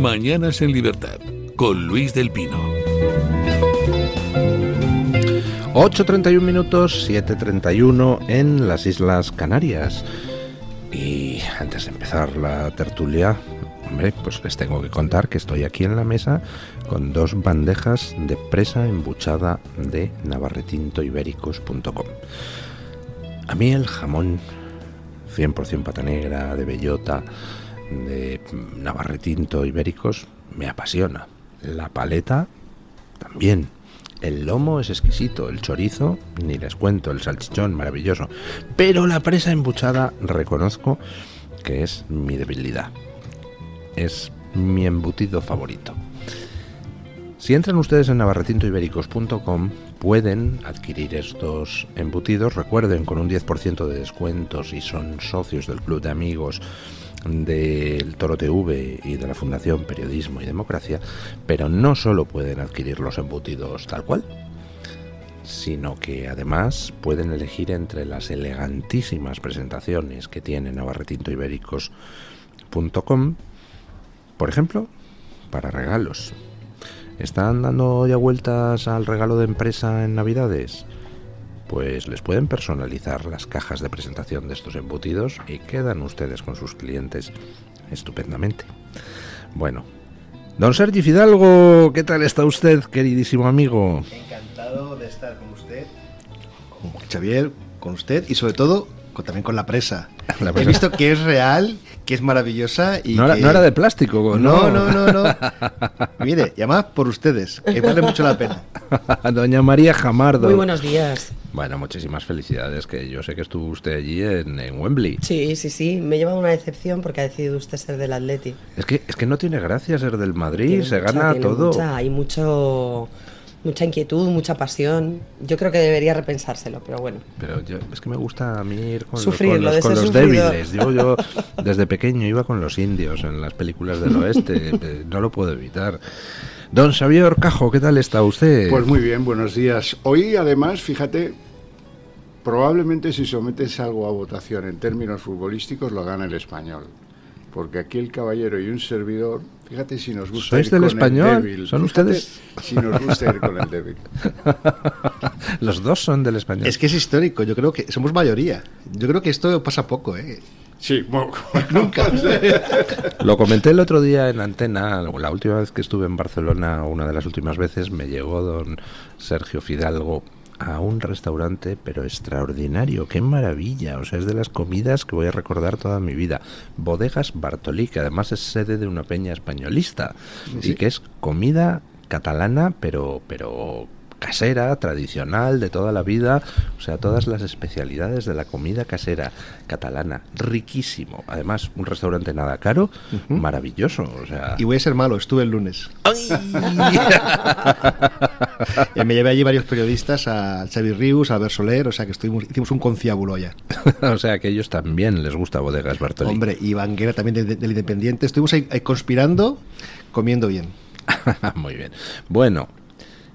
Mañanas en Libertad, con Luis del Pino. 8:31 minutos, 7:31 en las Islas Canarias. Y antes de empezar la tertulia, hombre, pues les tengo que contar que estoy aquí en la mesa con 2 bandejas de presa embuchada de navarretintoibéricos.com. A mí el jamón 100% pata negra, de bellota, de Navarretinto Ibéricos, me apasiona. La paleta también. El lomo es exquisito, el chorizo, ni les cuento, el salchichón, maravilloso. Pero la presa embuchada reconozco que es mi debilidad. Es mi embutido favorito. Si entran ustedes en navarretintoibéricos.com pueden adquirir estos embutidos. Recuerden, con un 10% de descuento si son socios del Club de Amigos del Toro TV y de la Fundación Periodismo y Democracia. Pero no solo pueden adquirir los embutidos tal cual, sino que además pueden elegir entre las elegantísimas presentaciones que tiene navarretintoibéricos.com, por ejemplo, para regalos. ¿Están dando ya vueltas al regalo de empresa en Navidades? Pues les pueden personalizar las cajas de presentación de estos embutidos y quedan ustedes con sus clientes estupendamente. Bueno, don Sergi Fidalgo, ¿qué tal está usted, queridísimo amigo? Encantado de estar con usted, con Xavier, con usted y sobre todo también con la presa. He visto que es real, que es maravillosa y no era de plástico, ¿no? No. Mire, y además por ustedes, que vale mucho la pena. Doña María Jamardo. Muy buenos días. Bueno, muchísimas felicidades, que yo sé que estuvo usted allí en Wembley. Sí, me lleva una decepción porque ha decidido usted ser del Atleti. Es que no tiene gracia ser del Madrid, se gana todo. Hay mucha inquietud, mucha pasión. Yo creo que debería repensárselo, pero bueno. Pero es que me gusta a mí ir con los débiles. Yo desde pequeño iba con los indios en las películas del oeste, no lo puedo evitar. Don Xavier Orcajo, ¿qué tal está usted? Pues muy bien, buenos días. Hoy además, fíjate, probablemente si sometes algo a votación en términos futbolísticos lo gana el Español. Porque aquí el caballero y un servidor, fíjate si nos gusta ir con el débil. ¿Son ustedes? Si nos gusta ir con el débil. Los dos son del Español. Es que es histórico, yo creo que somos mayoría. Yo creo que esto pasa poco, ¿eh? Sí, nunca. Lo comenté el otro día en antena, la última vez que estuve en Barcelona, una de las últimas veces, me llevó don Sergio Fidalgo a un restaurante, pero extraordinario, qué maravilla, o sea, es de las comidas que voy a recordar toda mi vida. Bodegas Bartolí, que además es sede de una peña españolista, ¿sí? Y que es comida catalana, pero casera, tradicional, de toda la vida, o sea, todas las especialidades de la comida casera catalana, riquísimo. Además, un restaurante nada caro, maravilloso, o sea... Y voy a ser malo, estuve el lunes. Me llevé allí varios periodistas, a Xavi Rius, a Albert Soler, o sea que hicimos un conciábulo allá. O sea que a ellos también les gusta Bodegas Bartolí. Hombre, y Banguera también del Independiente. Estuvimos ahí conspirando, comiendo bien. Muy bien. Bueno,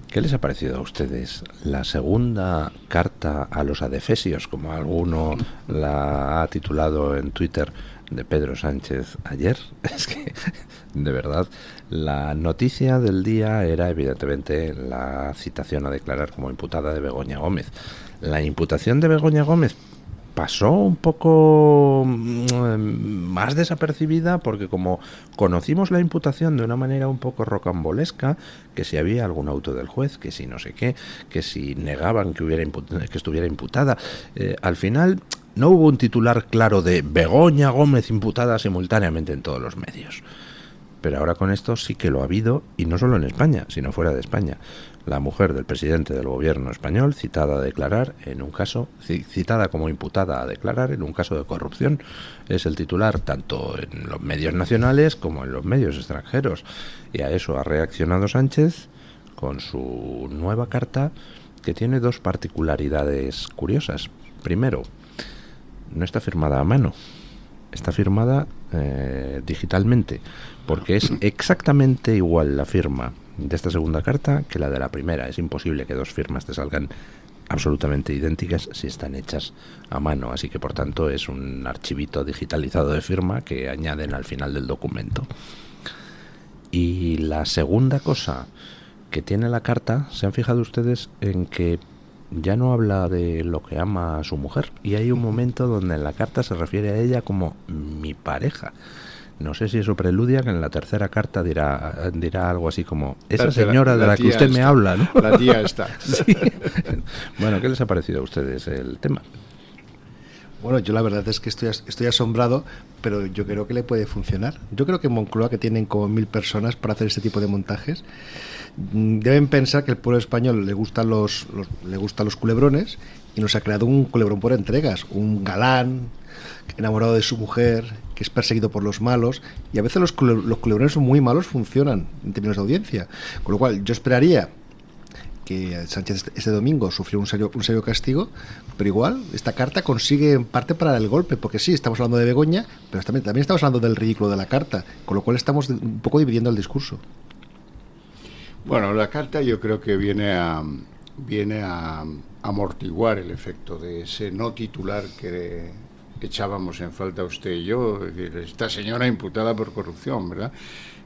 ¿qué les ha parecido a ustedes la segunda carta a los adefesios, como alguno la ha titulado en Twitter, de Pedro Sánchez ayer? Es que, de verdad, la noticia del día era evidentemente la citación a declarar como imputada de Begoña Gómez. La imputación de Begoña Gómez pasó un poco más desapercibida porque como conocimos la imputación de una manera un poco rocambolesca, que si había algún auto del juez, que si no sé qué, que si negaban que estuviera imputada, al final no hubo un titular claro de Begoña Gómez imputada simultáneamente en todos los medios. Pero ahora con esto sí que lo ha habido, y no solo en España, sino fuera de España. La mujer del presidente del gobierno español citada a declarar en un caso, citada como imputada a declarar en un caso de corrupción, es el titular tanto en los medios nacionales como en los medios extranjeros. Y a eso ha reaccionado Sánchez con su nueva carta, que tiene 2 particularidades curiosas. Primero, no está firmada a mano, está firmada digitalmente, porque es exactamente igual la firma de esta segunda carta que la de la primera. Es imposible que 2 firmas te salgan absolutamente idénticas si están hechas a mano, así que por tanto es un archivito digitalizado de firma que añaden al final del documento. Y la segunda cosa que tiene la carta, ¿se han fijado ustedes en que ya no habla de lo que ama a su mujer? Y hay un momento donde en la carta se refiere a ella como mi pareja. No sé si eso preludia que en la tercera carta dirá algo así como esa señora de la que usted me habla, ¿no? La tía está. Sí. Bueno, ¿qué les ha parecido a ustedes el tema? Bueno, yo la verdad es que estoy asombrado, pero yo creo que le puede funcionar. Yo creo que en Moncloa, que tienen como 1000 personas para hacer este tipo de montajes, deben pensar que el pueblo español le gustan los culebrones, y nos ha creado un culebrón por entregas, un galán enamorado de su mujer, que es perseguido por los malos, y a veces los culebrones muy malos funcionan en términos de audiencia. Con lo cual yo esperaría que Sánchez este domingo sufrió un serio castigo, pero igual esta carta consigue en parte parar el golpe, porque sí, estamos hablando de Begoña, pero también estamos hablando del ridículo de la carta, con lo cual estamos un poco dividiendo el discurso. Bueno, la carta yo creo que viene a amortiguar el efecto de ese no titular que echábamos en falta usted y yo, es decir, esta señora imputada por corrupción, ¿verdad?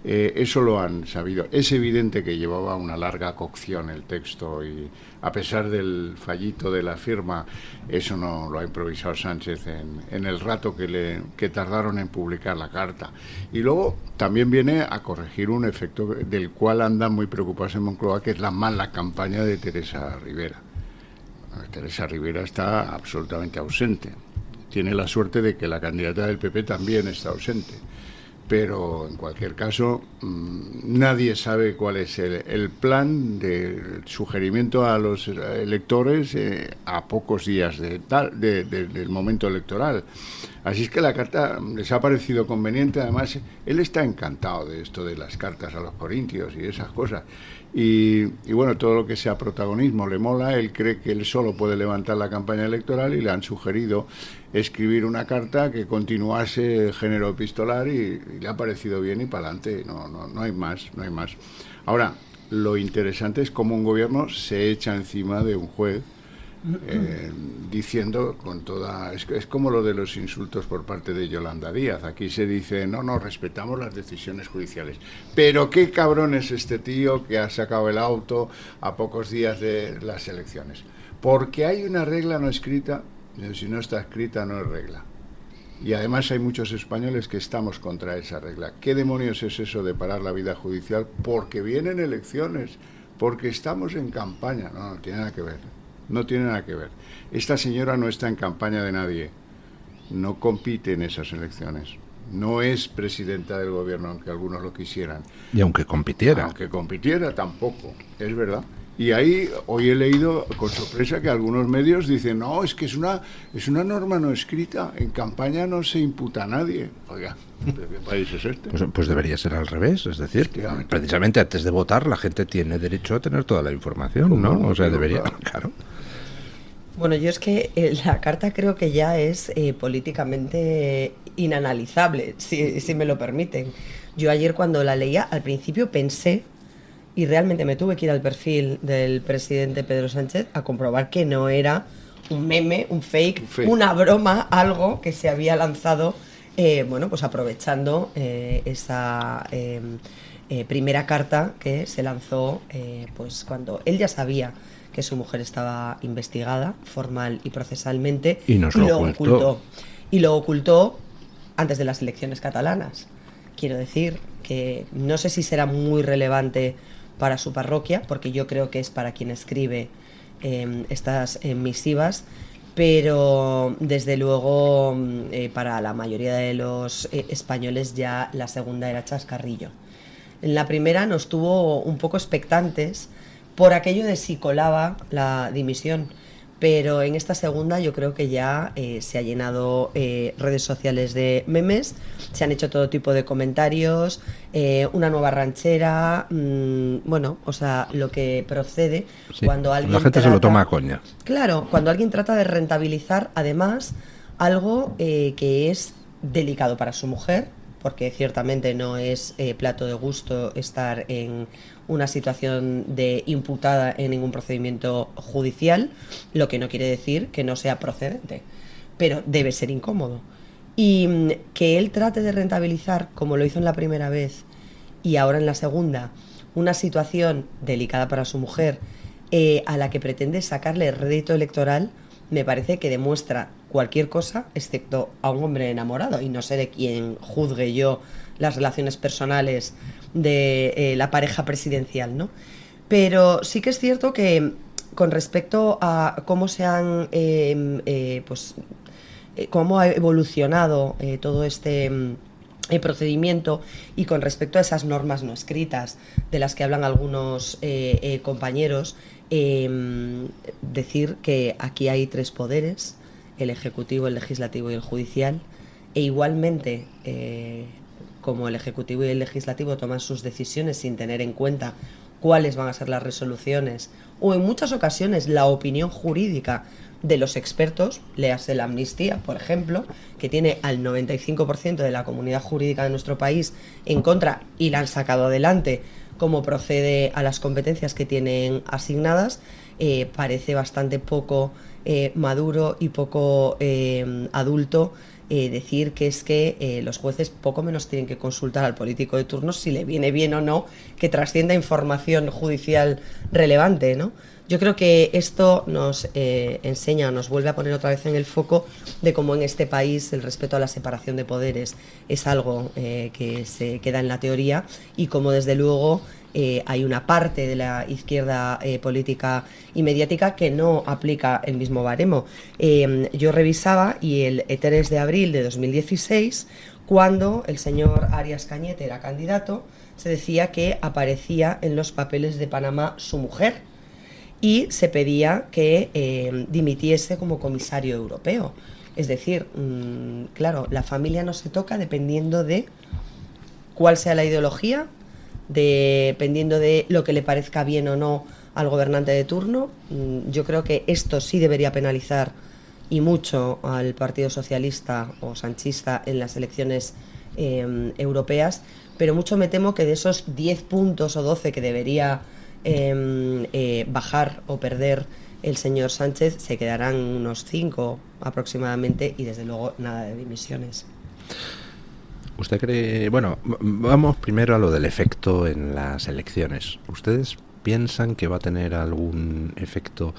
Eso lo han sabido. Es evidente que llevaba una larga cocción el texto, y a pesar del fallito de la firma, eso no lo ha improvisado Sánchez en el rato que tardaron en publicar la carta. Y luego también viene a corregir un efecto del cual andan muy preocupados en Moncloa, que es la mala campaña de Teresa Rivera. Teresa Rivera está absolutamente ausente. Tiene la suerte de que la candidata del PP también está ausente. Pero en cualquier caso, nadie sabe cuál es el plan de sugerimiento a los electores a pocos días del momento electoral. Así es que la carta les ha parecido conveniente. Además, él está encantado de esto de las cartas a los corintios y esas cosas. Y bueno, todo lo que sea protagonismo le mola. Él cree que él solo puede levantar la campaña electoral, y le han sugerido escribir una carta que continuase el género epistolar, y le ha parecido bien, y para adelante. No hay más. Ahora, lo interesante es cómo un gobierno se echa encima de un juez, diciendo con toda... Es como lo de los insultos por parte de Yolanda Díaz. Aquí se dice, no, respetamos las decisiones judiciales. Pero qué cabrón es este tío que ha sacado el auto a pocos días de las elecciones. Porque hay una regla no escrita, si no está escrita no es regla. Y además hay muchos españoles que estamos contra esa regla. ¿Qué demonios es eso de parar la vida judicial? Porque vienen elecciones, porque estamos en campaña. No tiene nada que ver. No tiene nada que ver. Esta señora no está en campaña de nadie. No compite en esas elecciones. No es presidenta del gobierno, aunque algunos lo quisieran. Y aunque compitiera. Aunque compitiera, tampoco. Es verdad. Y ahí hoy he leído con sorpresa que algunos medios dicen, no, es que es una norma no escrita. En campaña no se imputa a nadie. Oiga, ¿de qué país es este? Pues debería ser al revés. Es decir, precisamente antes de votar la gente tiene derecho a tener toda la información, ¿no? O sea, debería, claro. Bueno, yo es que la carta creo que ya es políticamente inanalizable, si me lo permiten. Yo ayer cuando la leía, al principio pensé, y realmente me tuve que ir al perfil del presidente Pedro Sánchez a comprobar que no era un meme, un fake, una broma, algo que se había lanzado, pues aprovechando esa primera carta que se lanzó pues cuando él ya sabía que su mujer estaba investigada formal y procesalmente, y lo ocultó. Y lo ocultó antes de las elecciones catalanas. Quiero decir que no sé si será muy relevante para su parroquia, porque yo creo que es para quien escribe estas misivas, pero desde luego para la mayoría de los españoles ya la segunda era chascarrillo. En la primera nos tuvo un poco expectantes por aquello de si colaba la dimisión, pero en esta segunda yo creo que ya se ha llenado redes sociales de memes, se han hecho todo tipo de comentarios, una nueva ranchera, lo que procede cuando alguien la gente se lo toma a coña. Claro, cuando alguien trata de rentabilizar además algo que es delicado para su mujer, porque ciertamente no es plato de gusto estar en una situación de imputada en ningún procedimiento judicial, lo que no quiere decir que no sea procedente, pero debe ser incómodo. Y que él trate de rentabilizar, como lo hizo en la primera vez, y ahora en la segunda una situación delicada para su mujer a la que pretende sacarle rédito electoral, me parece que demuestra cualquier cosa excepto a un hombre enamorado, y no seré quien juzgue yo las relaciones personales de la pareja presidencial, ¿no? Pero sí que es cierto que con respecto a cómo se han cómo ha evolucionado todo este procedimiento, y con respecto a esas normas no escritas de las que hablan algunos compañeros, decir que aquí hay 3 poderes: el ejecutivo, el legislativo y el judicial, e igualmente como el ejecutivo y el legislativo toman sus decisiones sin tener en cuenta cuáles van a ser las resoluciones, o en muchas ocasiones la opinión jurídica de los expertos, léase la amnistía, por ejemplo, que tiene al 95% de la comunidad jurídica de nuestro país en contra, y la han sacado adelante como procede a las competencias que tienen asignadas, parece bastante poco maduro y poco adulto decir que es que los jueces poco menos tienen que consultar al político de turno si le viene bien o no que trascienda información judicial relevante, ¿no? Yo creo que esto nos enseña, nos vuelve a poner otra vez en el foco de cómo en este país el respeto a la separación de poderes es algo que se queda en la teoría, y cómo desde luego hay una parte de la izquierda política y mediática que no aplica el mismo baremo. Yo revisaba, y el 3 de abril de 2016, cuando el señor Arias Cañete era candidato, se decía que aparecía en los papeles de Panamá su mujer, y se pedía que dimitiese como comisario europeo. Es decir, claro, la familia no se toca dependiendo de cuál sea la ideología, dependiendo de lo que le parezca bien o no al gobernante de turno. Yo creo que esto sí debería penalizar, y mucho, al Partido Socialista o Sanchista en las elecciones europeas, pero mucho me temo que de esos 10 puntos o 12 que debería bajar o perder el señor Sánchez, se quedarán unos 5 aproximadamente, y desde luego nada de dimisiones. ¿Usted cree...? Bueno, vamos primero a lo del efecto en las elecciones. ¿Ustedes piensan que va a tener algún efecto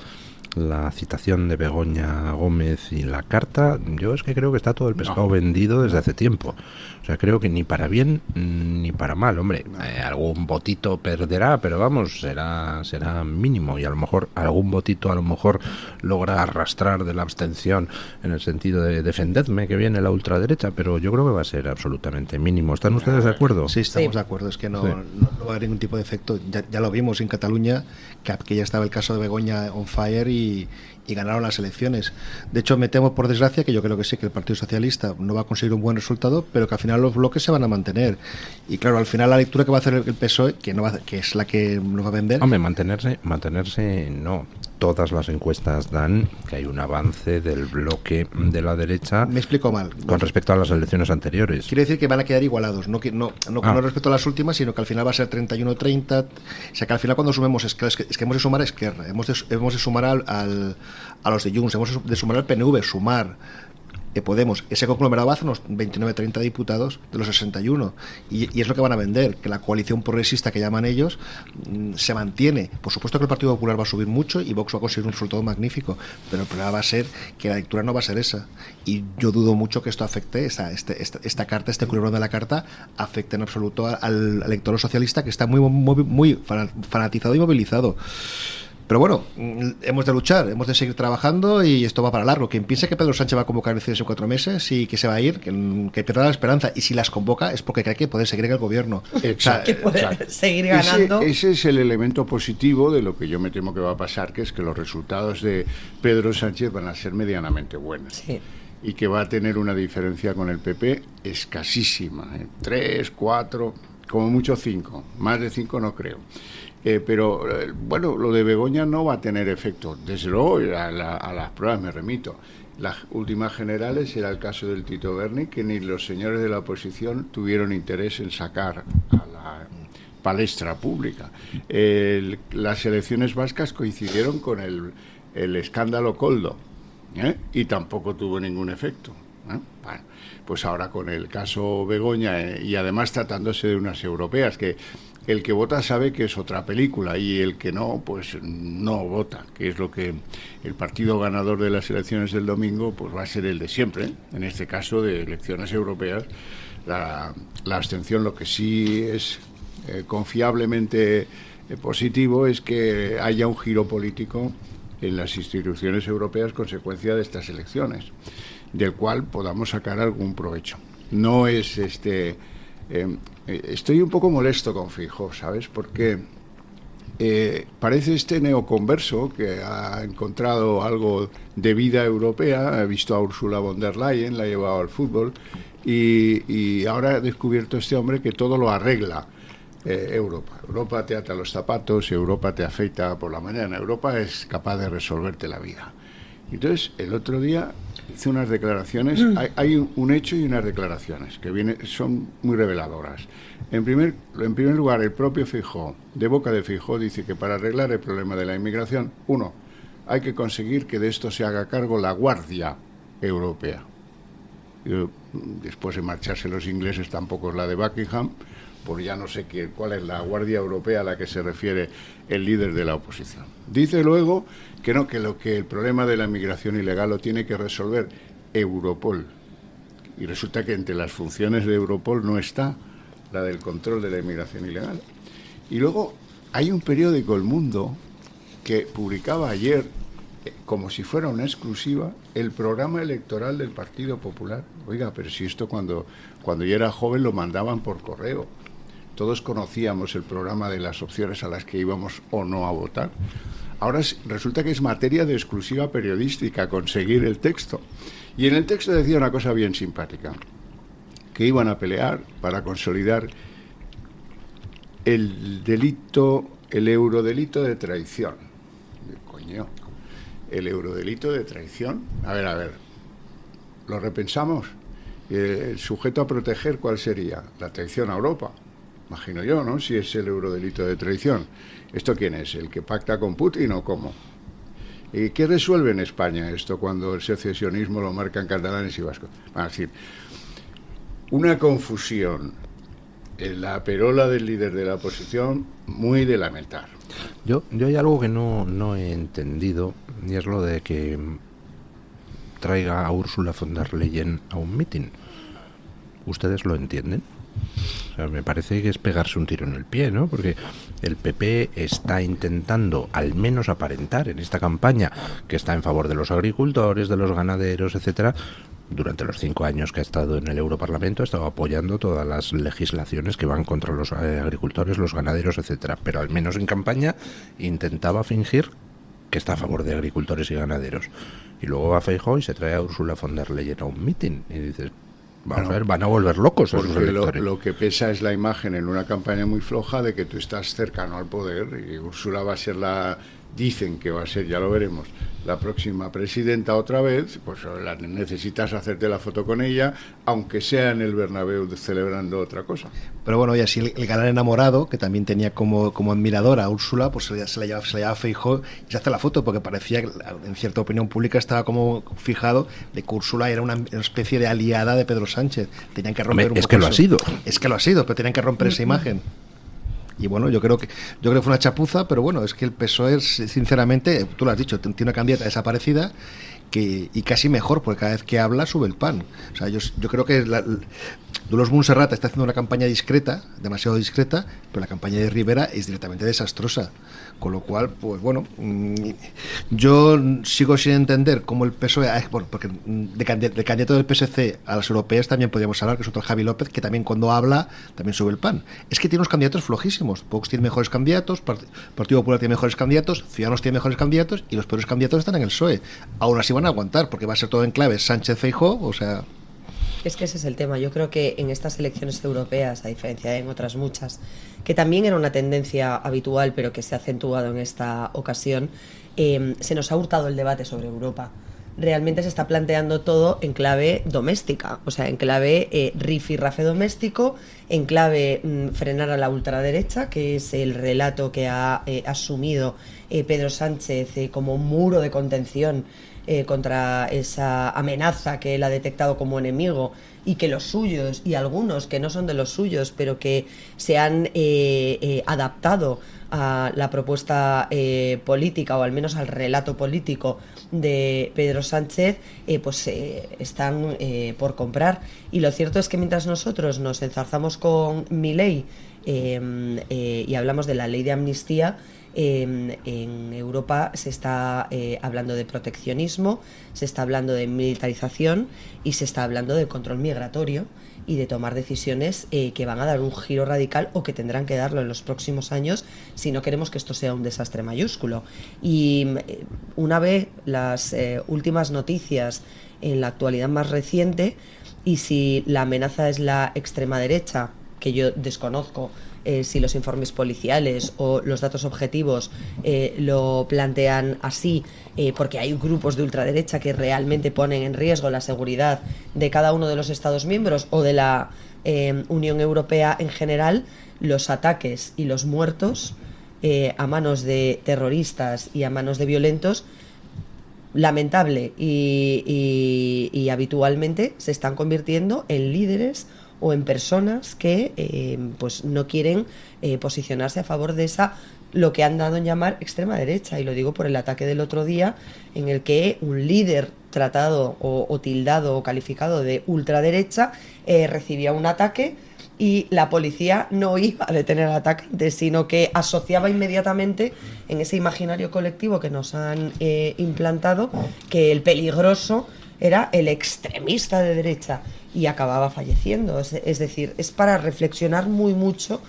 la citación de Begoña Gómez y la carta? Yo es que creo que está todo el pescado vendido desde hace tiempo. O sea, creo que ni para bien ni para mal. Hombre, algún votito perderá, pero vamos, será mínimo, y a lo mejor algún votito logra arrastrar de la abstención en el sentido de defendedme que viene la ultraderecha, pero yo creo que va a ser absolutamente mínimo. ¿Están ustedes de acuerdo? Sí, estamos de acuerdo. Es que no va a haber ningún tipo de efecto. Ya lo vimos en Cataluña, que ya estaba el caso de Begoña on fire, y ganaron las elecciones. De hecho, me temo, por desgracia, que yo creo que sí, que el Partido Socialista no va a conseguir un buen resultado, pero que al final los bloques se van a mantener. Y claro, al final la lectura que va a hacer el PSOE, que es la que nos va a vender... Hombre, mantenerse no. Todas las encuestas dan que hay un avance del bloque de la derecha. Me explico mal. Con respecto a las elecciones anteriores. Quiere decir que van a quedar igualados, no respecto a las últimas, sino que al final va a ser 31-30. O sea, que al final cuando sumemos, es que hemos de sumar a Esquerra, hemos de sumar a los de Junts, hemos de sumar al PNV, Podemos. Ese conglomerado va a hacer unos 29-30 diputados de los 61, y es lo que van a vender, que la coalición progresista que llaman ellos se mantiene. Por supuesto que el Partido Popular va a subir mucho y Vox va a conseguir un resultado magnífico, pero el problema va a ser que la lectura no va a ser esa, y yo dudo mucho que esto afecte, esta carta, este culebrón de la carta afecte en absoluto al electorado socialista, que está muy fanatizado y movilizado. Pero bueno, hemos de luchar, hemos de seguir trabajando, y esto va para largo. Quien piense que Pedro Sánchez va a convocar elecciones en 4 meses y que se va a ir, que pierda la esperanza. Y si las convoca es porque cree que puede seguir en el gobierno. Exacto. Que puede seguir ganando. Ese es el elemento positivo de lo que yo me temo que va a pasar, que es que los resultados de Pedro Sánchez van a ser medianamente buenos. Sí. Y que va a tener una diferencia con el PP escasísima. 3, 4, como mucho 5. Más de 5 no creo. Pero bueno, lo de Begoña no va a tener efecto. Desde luego a las pruebas me remito. Las últimas generales era el caso del Tito Berni, que ni los señores de la oposición tuvieron interés en sacar a la palestra pública. Las elecciones vascas coincidieron con el escándalo Koldo, y tampoco tuvo ningún efecto. Bueno, pues ahora con el caso Begoña y además tratándose de unas europeas, que el que vota sabe que es otra película y el que no, pues no vota, que es lo que el partido ganador de las elecciones del domingo pues va a ser el de siempre. En este caso de elecciones europeas, la abstención. Lo que sí es confiablemente positivo es que haya un giro político en las instituciones europeas consecuencia de estas elecciones, del cual podamos sacar algún provecho. No es estoy un poco molesto con Feijóo, ¿sabes? Porque parece este neoconverso que ha encontrado algo de vida europea, ha visto a Ursula von der Leyen, la ha llevado al fútbol y ahora ha descubierto este hombre que todo lo arregla. Europa. Europa te ata los zapatos, Europa te afeita por la mañana, Europa es capaz de resolverte la vida. Entonces, el otro día hice unas declaraciones, hay un hecho y unas declaraciones que son muy reveladoras. En primer lugar, el propio Feijóo, de boca de Feijóo, dice que para arreglar el problema de la inmigración, hay que conseguir que de esto se haga cargo la Guardia Europea. Después de marcharse los ingleses, tampoco es la de Buckingham, por ya no sé cuál es la Guardia Europea a la que se refiere el líder de la oposición. Dice luego que el problema de la inmigración ilegal lo tiene que resolver Europol. Y resulta que entre las funciones de Europol no está la del control de la inmigración ilegal. Y luego hay un periódico, El Mundo, que publicaba ayer, como si fuera una exclusiva, el programa electoral del Partido Popular. Oiga, pero si esto cuando yo era joven lo mandaban por correo. Todos conocíamos el programa de las opciones a las que íbamos o no a votar. Ahora resulta que es materia de exclusiva periodística conseguir el texto. Y en el texto decía una cosa bien simpática, que iban a pelear para consolidar el eurodelito de traición. Coño, el eurodelito de traición. A ver, ¿lo repensamos? ¿El sujeto a proteger cuál sería? La traición a Europa. Imagino yo, ¿no? Si es el eurodelito de traición. ¿Esto quién es? ¿El que pacta con Putin o cómo? ¿Y qué resuelve en España esto cuando el secesionismo lo marcan catalanes y vascos? Es decir, una confusión en la perola del líder de la oposición muy de lamentar. Yo hay algo que no he entendido, y es lo de que traiga a Ursula von der Leyen a un mitin. ¿Ustedes lo entienden? O sea, me parece que es pegarse un tiro en el pie, ¿no? Porque el PP está intentando al menos aparentar en esta campaña que está en favor de los agricultores, de los ganaderos, etcétera. Durante los 5 años que ha estado en el Europarlamento ha estado apoyando todas las legislaciones que van contra los agricultores, los ganaderos, etcétera. Pero al menos en campaña intentaba fingir que está a favor de agricultores y ganaderos. Y luego va Feijóo y se trae a Ursula von der Leyen a un mitin y dices, vamos a ver, van a volver locos a sus electores. Lo que pesa es la imagen en una campaña muy floja de que tú estás cercano al poder y Úrsula va a ser dicen que va a ser, ya lo veremos, la próxima presidenta otra vez, pues necesitas hacerte la foto con ella, aunque sea en el Bernabéu celebrando otra cosa. Pero bueno, y así el galán enamorado, que también tenía como admiradora a Úrsula, pues se la llevaba a Feijóo y se hace la foto, porque parecía que en cierta opinión pública estaba como fijado de que Úrsula era una especie de aliada de Pedro Sánchez. Tenían que romper Es que lo ha sido. Es que lo ha sido, pero tenían que romper esa imagen. Y bueno, yo creo que fue una chapuza, pero bueno, es que el PSOE, sinceramente, tú lo has dicho, tiene una candidata desaparecida y casi mejor, porque cada vez que habla sube el pan. O sea, yo creo que Dolors Montserrat está haciendo una campaña discreta, demasiado discreta, pero la campaña de Rivera es directamente desastrosa. Con lo cual, pues bueno, yo sigo sin entender cómo el PSOE, porque de candidato del PSC a las europeas también podríamos hablar, que es otro Javi López, que también cuando habla también sube el pan. Es que tiene unos candidatos flojísimos. Vox tiene mejores candidatos, Partido Popular tiene mejores candidatos, Ciudadanos tiene mejores candidatos y los peores candidatos están en el PSOE. Aún así van a aguantar, porque va a ser todo en clave Sánchez-Feijóo, o sea... Es que ese es el tema. Yo creo que en estas elecciones europeas, a diferencia de en otras muchas, que también era una tendencia habitual, pero que se ha acentuado en esta ocasión, se nos ha hurtado el debate sobre Europa. Realmente se está planteando todo en clave doméstica, o sea, en clave rifirrafe doméstico, en clave frenar a la ultraderecha, que es el relato que ha asumido Pedro Sánchez como muro de contención contra esa amenaza que él ha detectado como enemigo, y que los suyos y algunos que no son de los suyos pero que se han adaptado a la propuesta política, o al menos al relato político de Pedro Sánchez, están por comprar. Y lo cierto es que mientras nosotros nos enzarzamos con Milei y hablamos de la ley de amnistía, en Europa se está hablando de proteccionismo, se está hablando de militarización y se está hablando de control migratorio y de tomar decisiones que van a dar un giro radical, o que tendrán que darlo en los próximos años, si no queremos que esto sea un desastre mayúsculo. Y una vez las últimas noticias en la actualidad más reciente, y si la amenaza es la extrema derecha, que yo desconozco si los informes policiales o los datos objetivos lo plantean así, porque hay grupos de ultraderecha que realmente ponen en riesgo la seguridad de cada uno de los Estados miembros o de la Unión Europea en general, los ataques y los muertos a manos de terroristas y a manos de violentos, lamentable y habitualmente se están convirtiendo en líderes o en personas que pues no quieren posicionarse a favor de esa, lo que han dado en llamar extrema derecha. Y lo digo por el ataque del otro día, en el que un líder tratado o tildado o calificado de ultraderecha recibía un ataque, y la policía no iba a detener al atacante, sino que asociaba inmediatamente en ese imaginario colectivo que nos han implantado, que el peligroso era el extremista de derecha, y acababa falleciendo. Es decir, es para reflexionar muy mucho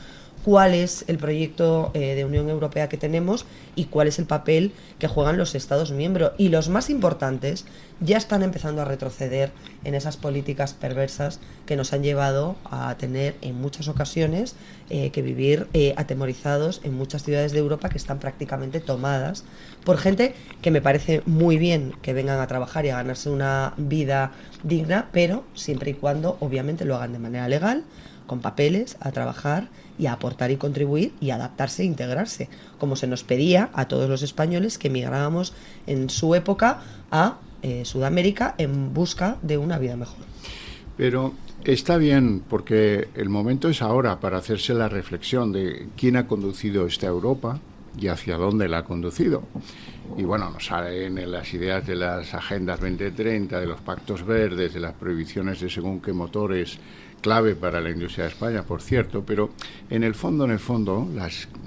cuál es el proyecto de Unión Europea que tenemos y cuál es el papel que juegan los Estados miembros. Y los más importantes ya están empezando a retroceder en esas políticas perversas que nos han llevado a tener en muchas ocasiones que vivir atemorizados en muchas ciudades de Europa que están prácticamente tomadas por gente que me parece muy bien que vengan a trabajar y a ganarse una vida digna, pero siempre y cuando obviamente lo hagan de manera legal, con papeles, a trabajar y a aportar y contribuir y adaptarse e integrarse, como se nos pedía a todos los españoles que emigrábamos en su época a Sudamérica en busca de una vida mejor. Pero está bien, porque el momento es ahora para hacerse la reflexión de quién ha conducido esta Europa y hacia dónde la ha conducido. Y bueno, nos salen en las ideas de las agendas 2030, de los pactos verdes, de las prohibiciones de según qué motores, clave para la industria de España, por cierto, pero en el fondo,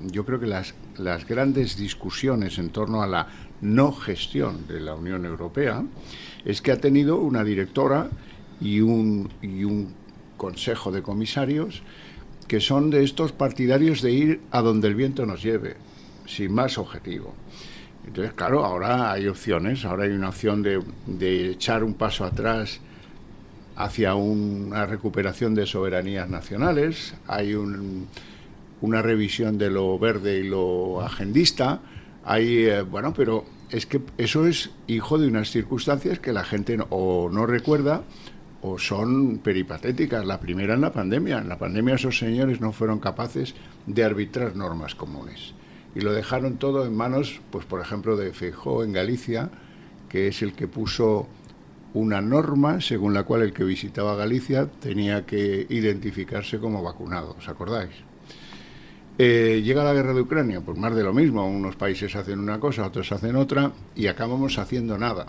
yo creo que las grandes discusiones en torno a la no gestión de la Unión Europea es que ha tenido una directora y un consejo de comisarios que son de estos partidarios de ir a donde el viento nos lleve, sin más objetivo. Entonces, claro, ahora hay opciones, ahora hay una opción de echar un paso atrás hacia una recuperación de soberanías nacionales, hay una revisión de lo verde y lo agendista, hay, pero es que eso es hijo de unas circunstancias que la gente o no recuerda o son peripatéticas. La primera en la pandemia. En la pandemia esos señores no fueron capaces de arbitrar normas comunes y lo dejaron todo en manos, pues por ejemplo, de Feijóo en Galicia, que es el que puso una norma según la cual el que visitaba Galicia tenía que identificarse como vacunado, ¿os acordáis? Llega la guerra de Ucrania, pues más de lo mismo, unos países hacen una cosa, otros hacen otra, y acabamos haciendo nada.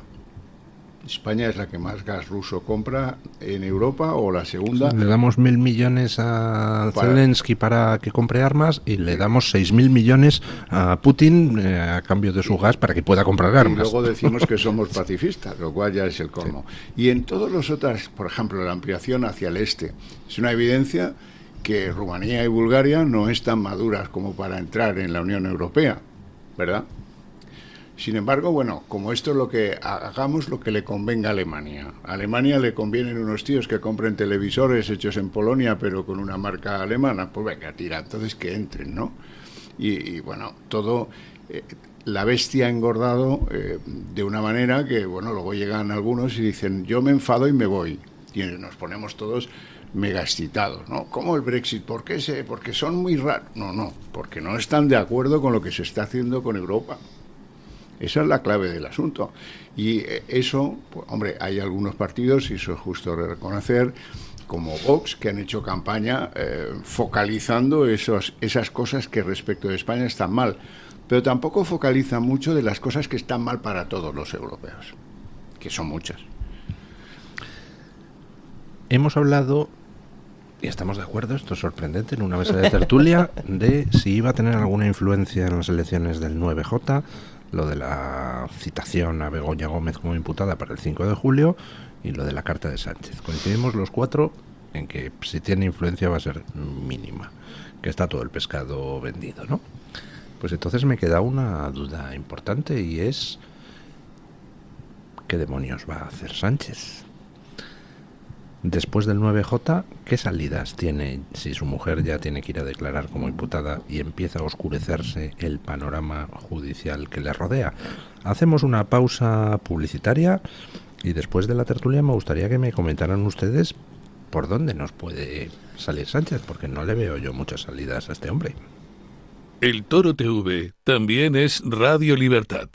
España es la que más gas ruso compra en Europa, o la segunda. Le damos 1.000 millones a Zelensky para que compre armas y le damos 6.000 millones a Putin a cambio de su gas para que pueda comprar armas. Y luego decimos que somos pacifistas, lo cual ya es el colmo. Sí. Y en todos los otros, por ejemplo, la ampliación hacia el este, es una evidencia que Rumanía y Bulgaria no están maduras como para entrar en la Unión Europea, ¿verdad? Sin embargo, bueno, como esto es lo que hagamos lo que le convenga a Alemania. A Alemania le convienen unos tíos que compren televisores hechos en Polonia pero con una marca alemana, pues venga, tira, entonces que entren, ¿no? Y bueno, todo, la bestia ha engordado de una manera que, bueno, luego llegan algunos y dicen, yo me enfado y me voy. Y nos ponemos todos mega excitados, ¿no? ¿Cómo el Brexit? Porque son muy raros. No, porque no están de acuerdo con lo que se está haciendo con Europa. Esa es la clave del asunto. Y eso, pues, hombre, hay algunos partidos, y eso es justo reconocer, como Vox, que han hecho campaña focalizando esas cosas que respecto de España están mal. Pero tampoco focalizan mucho de las cosas que están mal para todos los europeos, que son muchas. Hemos hablado, y estamos de acuerdo, esto es sorprendente, en una mesa de tertulia, de si iba a tener alguna influencia en las elecciones del 9J, lo de la citación a Begoña Gómez como imputada para el 5 de julio y lo de la carta de Sánchez. Coincidimos los cuatro en que si tiene influencia va a ser mínima, que está todo el pescado vendido, ¿no? Pues entonces me queda una duda importante, y es ¿qué demonios va a hacer Sánchez? Después del 9J, ¿qué salidas tiene si su mujer ya tiene que ir a declarar como imputada y empieza a oscurecerse el panorama judicial que le rodea? Hacemos una pausa publicitaria y después de la tertulia me gustaría que me comentaran ustedes por dónde nos puede salir Sánchez, porque no le veo yo muchas salidas a este hombre. El Toro TV también es Radio Libertad.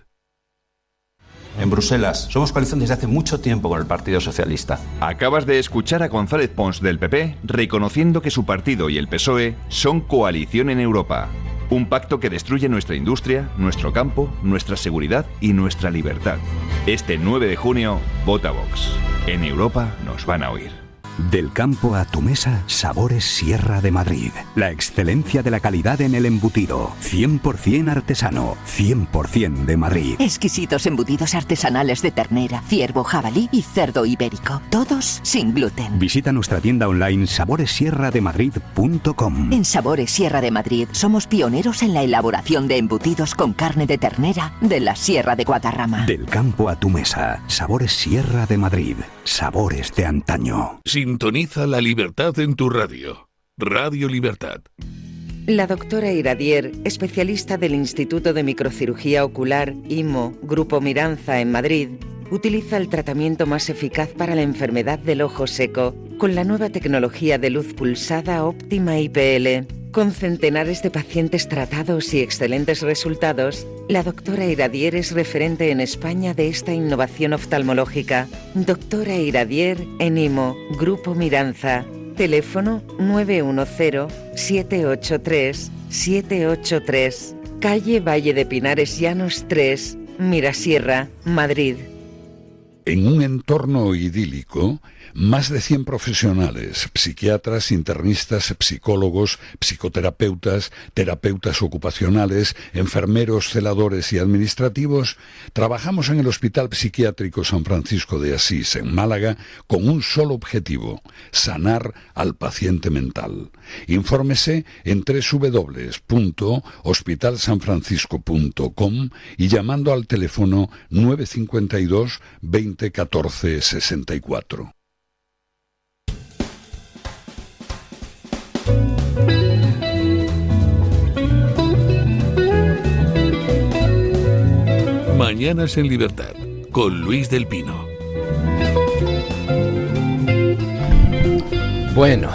En Bruselas somos coalición desde hace mucho tiempo con el Partido Socialista. Acabas de escuchar a González Pons del PP reconociendo que su partido y el PSOE son coalición en Europa. Un pacto que destruye nuestra industria, nuestro campo, nuestra seguridad y nuestra libertad. Este 9 de junio, vota Vox. En Europa nos van a oír. Del campo a tu mesa, Sabores Sierra de Madrid. La excelencia de la calidad en el embutido. 100% artesano, 100% de Madrid. Exquisitos embutidos artesanales de ternera, ciervo, jabalí y cerdo ibérico. Todos sin gluten. Visita nuestra tienda online saboressierrademadrid.com. En Sabores Sierra de Madrid somos pioneros en la elaboración de embutidos con carne de ternera de la Sierra de Guadarrama. Del campo a tu mesa, Sabores Sierra de Madrid. Sabores de antaño. Sintoniza la libertad en tu radio. Radio Libertad. La doctora Iradier, especialista del Instituto de Microcirugía Ocular, IMO, Grupo Miranza en Madrid, utiliza el tratamiento más eficaz para la enfermedad del ojo seco con la nueva tecnología de luz pulsada óptima IPL. Con centenares de pacientes tratados y excelentes resultados, la doctora Iradier es referente en España de esta innovación oftalmológica. Doctora Iradier en IMO, Grupo Miranza. Teléfono 910-783-783. Calle Valle de Pinares Llanos 3, Mirasierra, Madrid. En un entorno idílico, más de 100 profesionales, psiquiatras, internistas, psicólogos, psicoterapeutas, terapeutas ocupacionales, enfermeros, celadores y administrativos, trabajamos en el Hospital Psiquiátrico San Francisco de Asís, en Málaga, con un solo objetivo: sanar al paciente mental. Infórmese en www.hospitalsanfrancisco.com y llamando al teléfono 952 20 14 64. Mañanas en Libertad, con Luis del Pino. Bueno,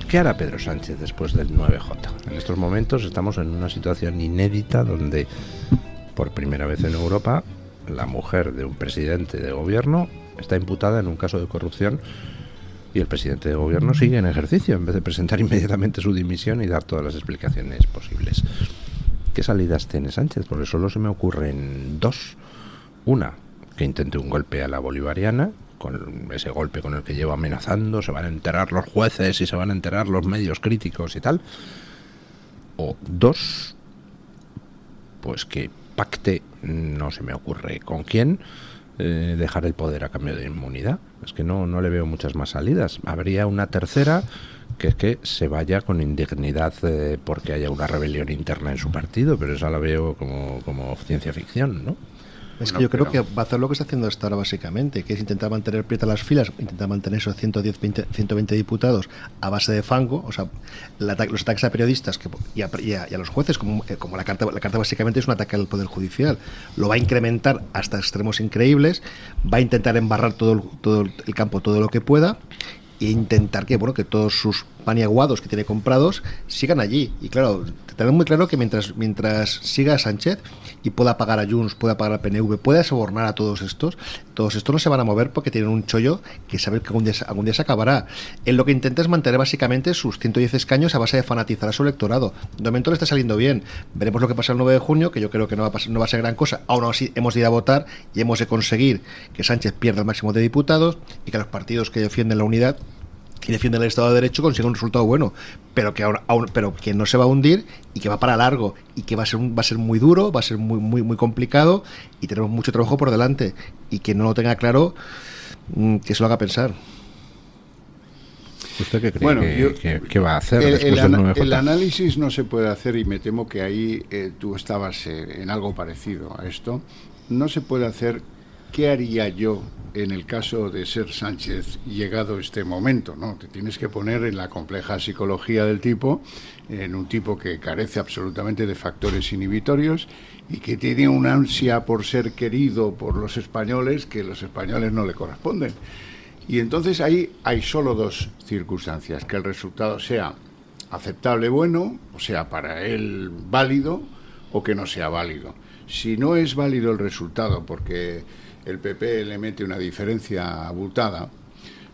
¿qué hará Pedro Sánchez después del 9J? En estos momentos estamos en una situación inédita donde, por primera vez en Europa, la mujer de un presidente de gobierno está imputada en un caso de corrupción y el presidente de gobierno sigue en ejercicio en vez de presentar inmediatamente su dimisión y dar todas las explicaciones posibles. ¿Qué salidas tiene Sánchez? Porque solo se me ocurren dos. Una, que intente un golpe a la bolivariana, con ese golpe con el que lleva amenazando, se van a enterar los jueces y se van a enterar los medios críticos y tal. O dos, pues que pacte, no se me ocurre con quién, dejar el poder a cambio de inmunidad. Es que no le veo muchas más salidas. Habría una tercera, que es que se vaya con indignidad porque haya una rebelión interna en su partido, pero esa la veo como ciencia ficción, ¿no? Es que yo creo que va a hacer lo que está haciendo hasta ahora básicamente, que es intentar mantener prietas las filas, intentar mantener esos 120 diputados a base de fango, o sea, los ataques a periodistas y a los jueces, como la carta básicamente es un ataque al Poder Judicial, lo va a incrementar hasta extremos increíbles, va a intentar embarrar todo el campo todo lo que pueda, e intentar que, bueno, que todos sus paniaguados que tiene comprados sigan allí. Y claro, tener muy claro que mientras siga Sánchez y pueda pagar a Junts, pueda pagar a PNV, pueda sobornar a todos estos no se van a mover porque tienen un chollo que saben que algún día se acabará. Él lo que intenta es mantener básicamente sus 110 escaños a base de fanatizar a su electorado. De momento le está saliendo bien. Veremos lo que pasa el 9 de junio, que yo creo que no va a ser gran cosa. Aún así, hemos de ir a votar y hemos de conseguir que Sánchez pierda el máximo de diputados y que los partidos que defienden la unidad y defienden el Estado de Derecho consigan un resultado bueno, pero que no se va a hundir y que va para largo y que va a ser muy duro, va a ser muy complicado y tenemos mucho trabajo por delante, y que no lo tenga claro, que se lo haga pensar. ¿Usted qué cree Bueno, que va a hacer después del 9J? El análisis no se puede hacer, y me temo que ahí tú estabas en algo parecido a esto. No se puede hacer. ¿Qué haría yo en el caso de ser Sánchez llegado este momento, ¿no? Te tienes que poner en la compleja psicología del tipo, en un tipo que carece absolutamente de factores inhibitorios y que tiene una ansia por ser querido por los españoles que los españoles no le corresponden. Y entonces ahí hay solo dos circunstancias: que el resultado sea aceptable, bueno, o sea, para él válido, o que no sea válido. Si no es válido el resultado porque el PP le mete una diferencia abultada,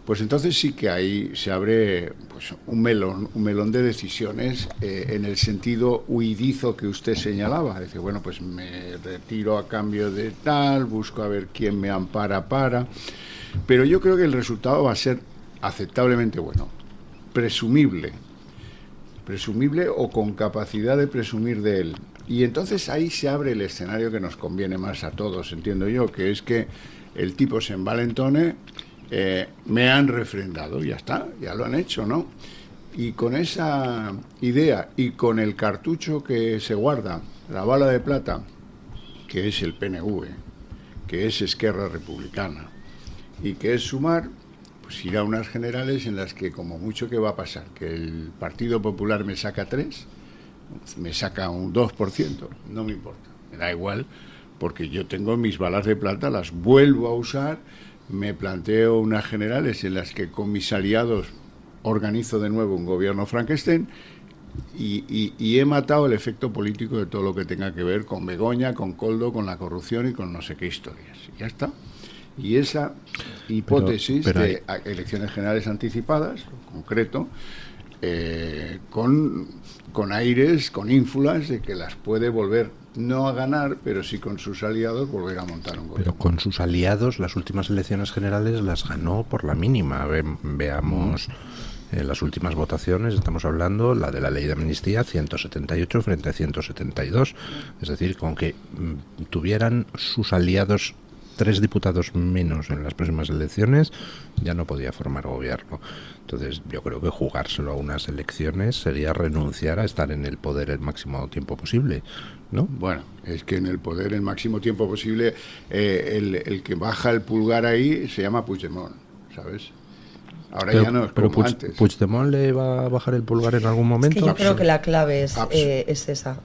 pues entonces sí que ahí se abre pues un melón de decisiones en el sentido huidizo que usted señalaba. Dice, bueno, pues me retiro a cambio de tal, busco a ver quién me ampara para... Pero yo creo que el resultado va a ser aceptablemente bueno, presumible o con capacidad de presumir de él. Y entonces ahí se abre el escenario que nos conviene más a todos, entiendo yo, que es que el tipo se envalentone, me han refrendado, ya está, ya lo han hecho, ¿no? Y con esa idea y con el cartucho que se guarda, la bala de plata, que es el PNV, que es Esquerra Republicana, y que es Sumar, pues irá a unas generales en las que como mucho que va a pasar, que el Partido Popular me saca 3, me saca un 2%, no me importa, me da igual, porque yo tengo mis balas de plata, las vuelvo a usar, me planteo unas generales en las que con mis aliados organizo de nuevo un gobierno Frankenstein y he matado el efecto político de todo lo que tenga que ver con Begoña, con Koldo, con la corrupción y con no sé qué historias. Y ya está. Y esa hipótesis pero de elecciones generales anticipadas, en concreto, con aires, con ínfulas de que las puede volver no a ganar, pero sí con sus aliados volver a montar un gobierno. Pero con sus aliados las últimas elecciones generales las ganó por la mínima. Veamos las últimas votaciones, estamos hablando la de la ley de amnistía, 178 frente a 172. Es decir, con que tuvieran sus aliados 3 diputados menos en las próximas elecciones, ya no podía formar gobierno. Entonces yo creo que jugárselo a unas elecciones sería renunciar a estar en el poder el máximo tiempo posible, ¿no? Bueno, es que en el poder el máximo tiempo posible, el que baja el pulgar ahí se llama Puigdemont, ¿sabes? Ahora ya no es como antes. ¿Puigdemont le va a bajar el pulgar en algún momento? Es que yo creo que la clave es esa,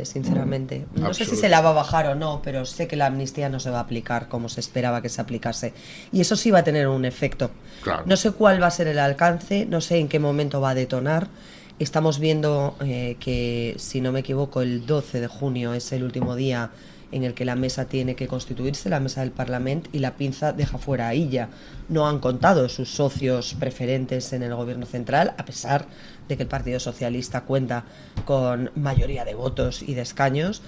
sinceramente. No sé si se la va a bajar o no, pero sé que la amnistía no se va a aplicar como se esperaba que se aplicase. Y eso sí va a tener un efecto. Claro. No sé cuál va a ser el alcance, no sé en qué momento va a detonar. Estamos viendo que, si no me equivoco, el 12 de junio es el último día en el que la mesa tiene que constituirse, la mesa del Parlamento, y la pinza deja fuera a Illa. No han contado sus socios preferentes en el gobierno central, a pesar de que el Partido Socialista cuenta con mayoría de votos y de escaños,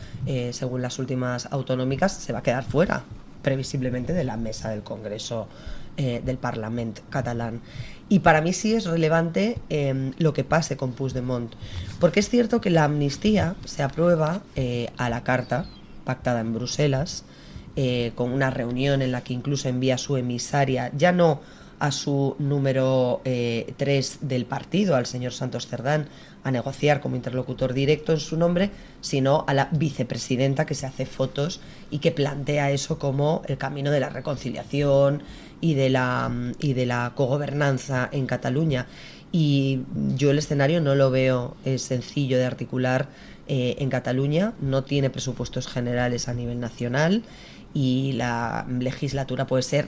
según las últimas autonómicas, se va a quedar fuera, previsiblemente, de la mesa del Congreso del Parlamento catalán. Y para mí sí es relevante lo que pase con Puigdemont, porque es cierto que la amnistía se aprueba a la carta, pactada en Bruselas, con una reunión en la que incluso envía a su emisaria, ya no a su número 3 del partido, al señor Santos Cerdán, a negociar como interlocutor directo en su nombre, sino a la vicepresidenta, que se hace fotos y que plantea eso como el camino de la reconciliación y de la cogobernanza en Cataluña. Y yo el escenario no lo veo sencillo de articular en Cataluña. No tiene presupuestos generales a nivel nacional y la legislatura puede ser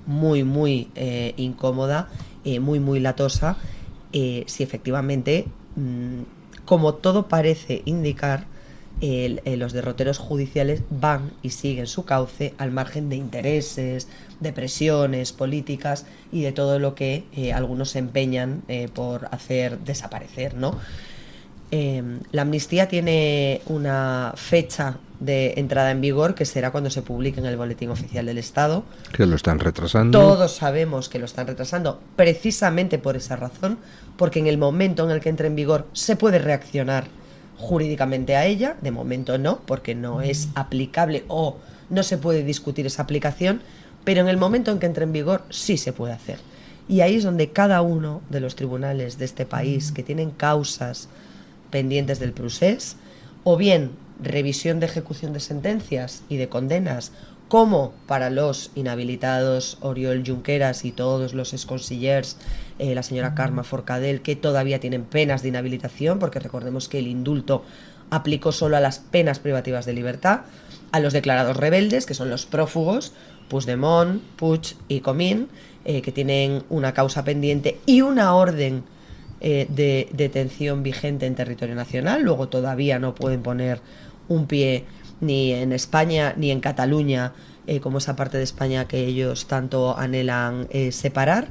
muy incómoda muy latosa, si efectivamente, como todo parece indicar, los derroteros judiciales van y siguen su cauce al margen de intereses, de presiones políticas y de todo lo que algunos se empeñan por hacer desaparecer, ¿no? La amnistía tiene una fecha de entrada en vigor que será cuando se publique en el Boletín Oficial del Estado. Que lo están retrasando. Todos sabemos que lo están retrasando precisamente por esa razón, porque en el momento en el que entre en vigor se puede reaccionar jurídicamente a ella. De momento no, porque no es aplicable o no se puede discutir esa aplicación, pero en el momento en que entre en vigor sí se puede hacer. Y ahí es donde cada uno de los tribunales de este país que tienen causas pendientes del procés, o bien revisión de ejecución de sentencias y de condenas, como para los inhabilitados Oriol Junqueras y todos los exconsillers, la señora Carme Forcadell, que todavía tienen penas de inhabilitación, porque recordemos que el indulto aplicó solo a las penas privativas de libertad, a los declarados rebeldes, que son los prófugos, Puigdemont, Puig y Comín, que tienen una causa pendiente y una orden de detención vigente en territorio nacional. Luego todavía no pueden poner un pie ni en España ni en Cataluña, como esa parte de España que ellos tanto anhelan separar,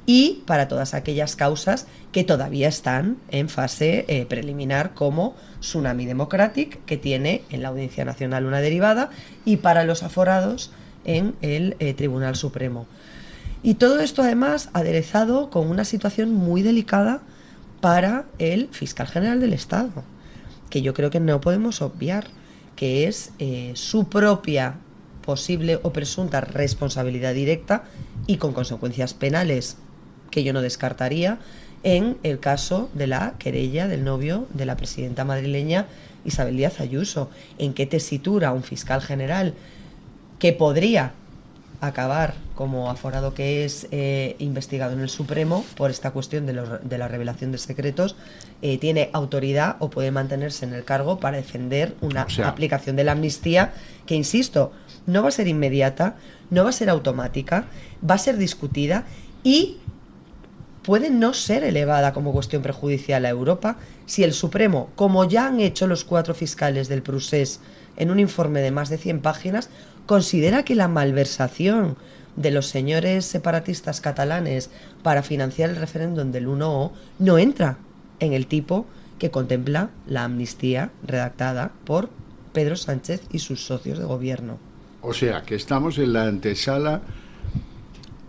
y para todas aquellas causas que todavía están en fase preliminar, como Tsunami Democratic, que tiene en la Audiencia Nacional una derivada, y para los aforados en el Tribunal Supremo. Y todo esto además aderezado con una situación muy delicada para el fiscal general del Estado, que yo creo que no podemos obviar, que es su propia posible o presunta responsabilidad directa y con consecuencias penales que yo no descartaría en el caso de la querella del novio de la presidenta madrileña Isabel Díaz Ayuso. ¿En qué tesitura un fiscal general que podría acabar como aforado que es investigado en el Supremo por esta cuestión de la revelación de secretos tiene autoridad o puede mantenerse en el cargo para defender una aplicación de la amnistía que, insisto, no va a ser inmediata, no va a ser automática, va a ser discutida y puede no ser elevada como cuestión prejudicial a Europa si el Supremo, como ya han hecho los 4 fiscales del procés en un informe de más de 100 páginas, considera que la malversación de los señores separatistas catalanes para financiar el referéndum del 1O no entra en el tipo que contempla la amnistía redactada por Pedro Sánchez y sus socios de gobierno. O sea, que estamos en la antesala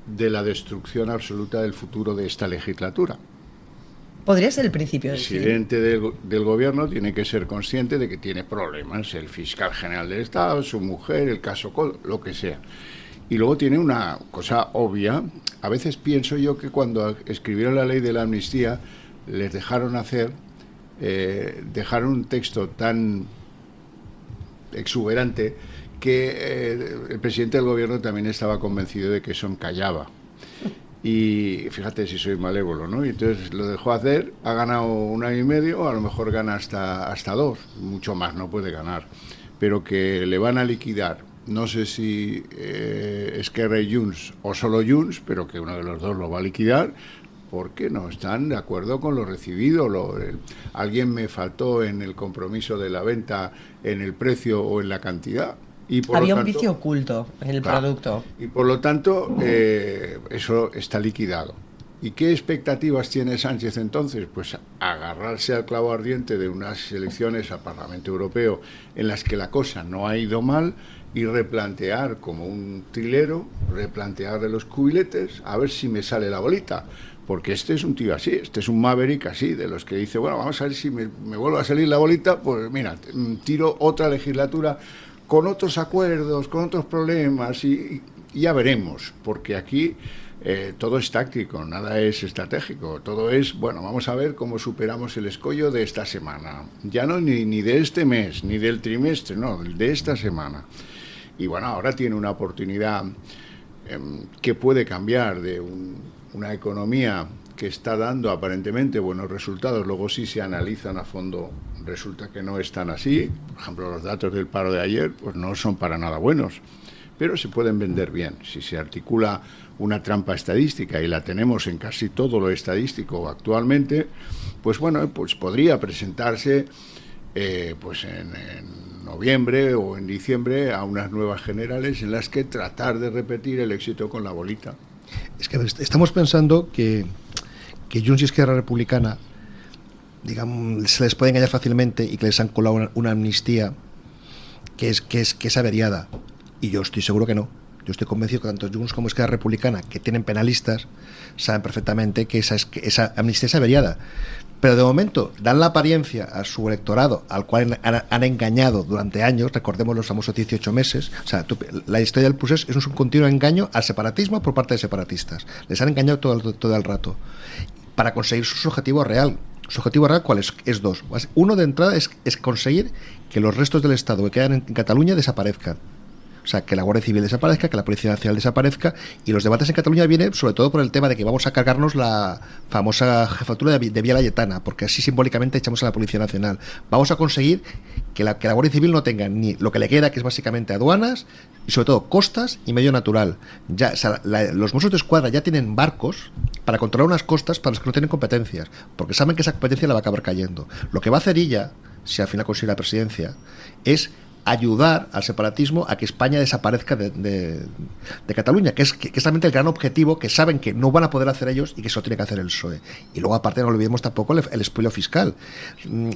de la destrucción absoluta del futuro de esta legislatura. Podría ser el principio El del fin. presidente del gobierno tiene que ser consciente de que tiene problemas, el fiscal general del Estado, su mujer, el caso Col, lo que sea. Y luego tiene una cosa obvia. A veces pienso yo que cuando escribieron la ley de la amnistía les dejaron dejaron un texto tan exuberante que el presidente del gobierno también estaba convencido de que eso encallaba. Y fíjate si soy malévolo, ¿no? Y entonces lo dejó hacer, ha ganado 1 año y medio, a lo mejor gana hasta 2, mucho más no puede ganar, pero que le van a liquidar, no sé si Esquerra y Junts o solo Junts, pero que uno de los dos lo va a liquidar, porque no están de acuerdo con lo recibido. Alguien me faltó en el compromiso de la venta, en el precio o en la cantidad. Había un vicio oculto en el producto. Y por lo tanto, eso está liquidado. ¿Y qué expectativas tiene Sánchez entonces? Pues agarrarse al clavo ardiente de unas elecciones al Parlamento Europeo en las que la cosa no ha ido mal y replantear como un trilero, replantear de los cubiletes, a ver si me sale la bolita. Porque este es un tío así, este es un maverick así, de los que dice, bueno, vamos a ver si me vuelve a salir la bolita, pues mira, tiro otra legislatura con otros acuerdos, con otros problemas y ya veremos, porque aquí todo es táctico, nada es estratégico, todo es, bueno, vamos a ver cómo superamos el escollo de esta semana, ya no ni de este mes, ni del trimestre, no, de esta semana. Y bueno, ahora tiene una oportunidad que puede cambiar de una economía que está dando aparentemente buenos resultados, luego sí se analizan a fondo, resulta que no están así. Por ejemplo, los datos del paro de ayer pues no son para nada buenos, pero se pueden vender bien. Si se articula una trampa estadística, y la tenemos en casi todo lo estadístico actualmente, pues bueno, pues podría presentarse pues en noviembre o en diciembre a unas nuevas generales en las que tratar de repetir el éxito con la bolita. Es que estamos pensando que Junts y Esquerra Republicana, digamos, se les puede engañar fácilmente y que les han colado una amnistía que es averiada. Y yo estoy seguro que no. Yo estoy convencido que tanto Junts como Esquerra Republicana, que tienen penalistas, saben perfectamente que esa amnistía es averiada. Pero de momento dan la apariencia a su electorado, al cual han engañado durante años. Recordemos los famosos 18 meses. O sea, la historia del procés es un continuo engaño al separatismo por parte de separatistas. Les han engañado todo el rato para conseguir su objetivo real. Su objetivo real, ¿cuál es? Es dos. Uno, de entrada, es conseguir que los restos del Estado que quedan en Cataluña desaparezcan. O sea, que la Guardia Civil desaparezca, que la Policía Nacional desaparezca, y los debates en Cataluña vienen sobre todo por el tema de que vamos a cargarnos la famosa jefatura de Vía Laietana, porque así simbólicamente echamos a la Policía Nacional. Vamos a conseguir que la Guardia Civil no tenga ni lo que le queda, que es básicamente aduanas, y sobre todo costas y medio natural. Ya, o sea, los Mossos de Escuadra ya tienen barcos para controlar unas costas para las que no tienen competencias, porque saben que esa competencia la va a acabar cayendo. Lo que va a hacer ella, si al final consigue la presidencia, es ayudar al separatismo a que España desaparezca de Cataluña, que es realmente el gran objetivo que saben que no van a poder hacer ellos y que eso tiene que hacer el PSOE. Y luego, aparte, no olvidemos tampoco el expolio fiscal.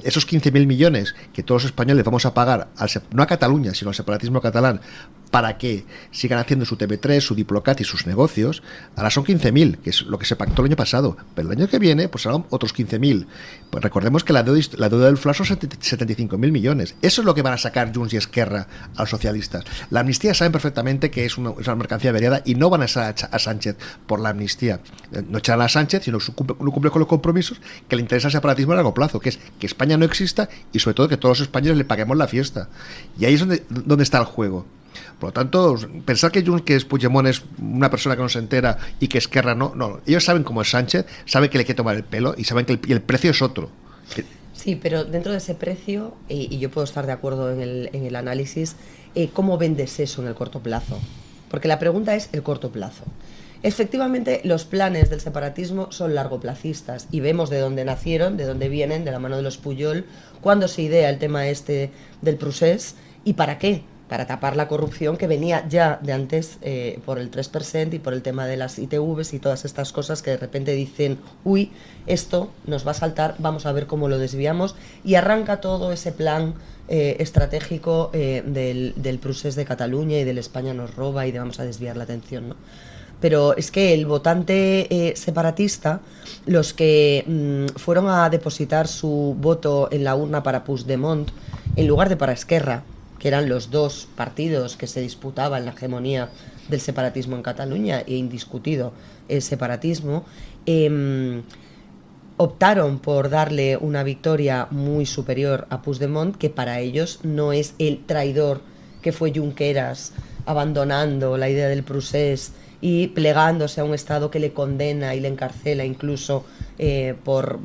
Esos 15.000 millones que todos los españoles vamos a pagar, no a Cataluña, sino al separatismo catalán, para que sigan haciendo su TV3, su Diplocat y sus negocios, ahora son 15.000, que es lo que se pactó el año pasado. Pero el año que viene, pues serán otros 15.000. Pues recordemos que la deuda del FLA son 75.000 millones. Eso es lo que van a sacar Junts y Esquerra a los socialistas. La amnistía saben perfectamente que es una mercancía averiada y no van a echar a Sánchez por la amnistía. No echarán a Sánchez, sino que no cumple con los compromisos que le interesa al separatismo a largo plazo, que es que España no exista y sobre todo que todos los españoles le paguemos la fiesta. Y ahí es donde está el juego. Por lo tanto, pensar que Puigdemont es una persona que no se entera y que Esquerra no. Ellos saben cómo es Sánchez, saben que le hay que tomar el pelo y saben que el precio es otro. Sí, pero dentro de ese precio, y yo puedo estar de acuerdo en el análisis, ¿cómo vendes eso en el corto plazo? Porque la pregunta es el corto plazo. Efectivamente, los planes del separatismo son largoplacistas y vemos de dónde nacieron, de dónde vienen, de la mano de los Pujol, cuándo se idea el tema del procés y para qué. Para tapar la corrupción que venía ya de antes por el 3% y por el tema de las ITVs y todas estas cosas que de repente dicen, uy, esto nos va a saltar, vamos a ver cómo lo desviamos, y arranca todo ese plan estratégico del procés de Cataluña y del España nos roba y de vamos a desviar la atención, ¿no? Pero es que el votante separatista, los que fueron a depositar su voto en la urna para Puigdemont, en lugar de para Esquerra, que eran los dos partidos que se disputaban la hegemonía del separatismo en Cataluña e indiscutido el separatismo, optaron por darle una victoria muy superior a Puigdemont, que para ellos no es el traidor que fue Junqueras, abandonando la idea del procés y plegándose a un Estado que le condena y le encarcela incluso por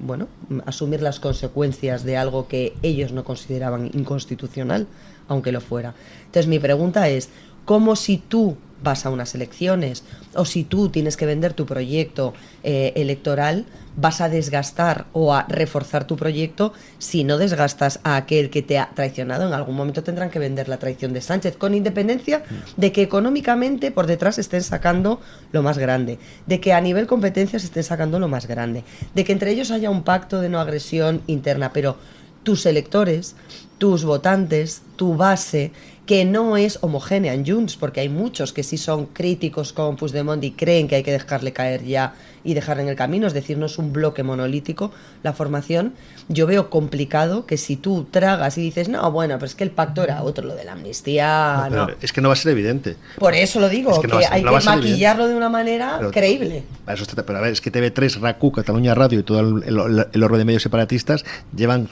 asumir las consecuencias de algo que ellos no consideraban inconstitucional, aunque lo fuera. Entonces mi pregunta es, ¿cómo si tú vas a unas elecciones o si tú tienes que vender tu proyecto electoral, vas a desgastar o a reforzar tu proyecto si no desgastas a aquel que te ha traicionado? En algún momento tendrán que vender la traición de Sánchez, con independencia de que económicamente por detrás estén sacando lo más grande, de que a nivel competencias estén sacando lo más grande, de que entre ellos haya un pacto de no agresión interna, pero tus electores, tus votantes, tu base, que no es homogénea en Junts, porque hay muchos que sí son críticos con Puigdemont y creen que hay que dejarle caer ya y dejarle en el camino, es decir, no es un bloque monolítico la formación. Yo veo complicado que si tú tragas y dices, no, bueno, pero es que el pacto era otro, lo de la amnistía, no. Es que no va a ser evidente. Por eso lo digo, es que hay que maquillarlo de una manera creíble. Pero a ver, es que TV3, RAC1, Cataluña Radio y todo el orden de medios separatistas llevan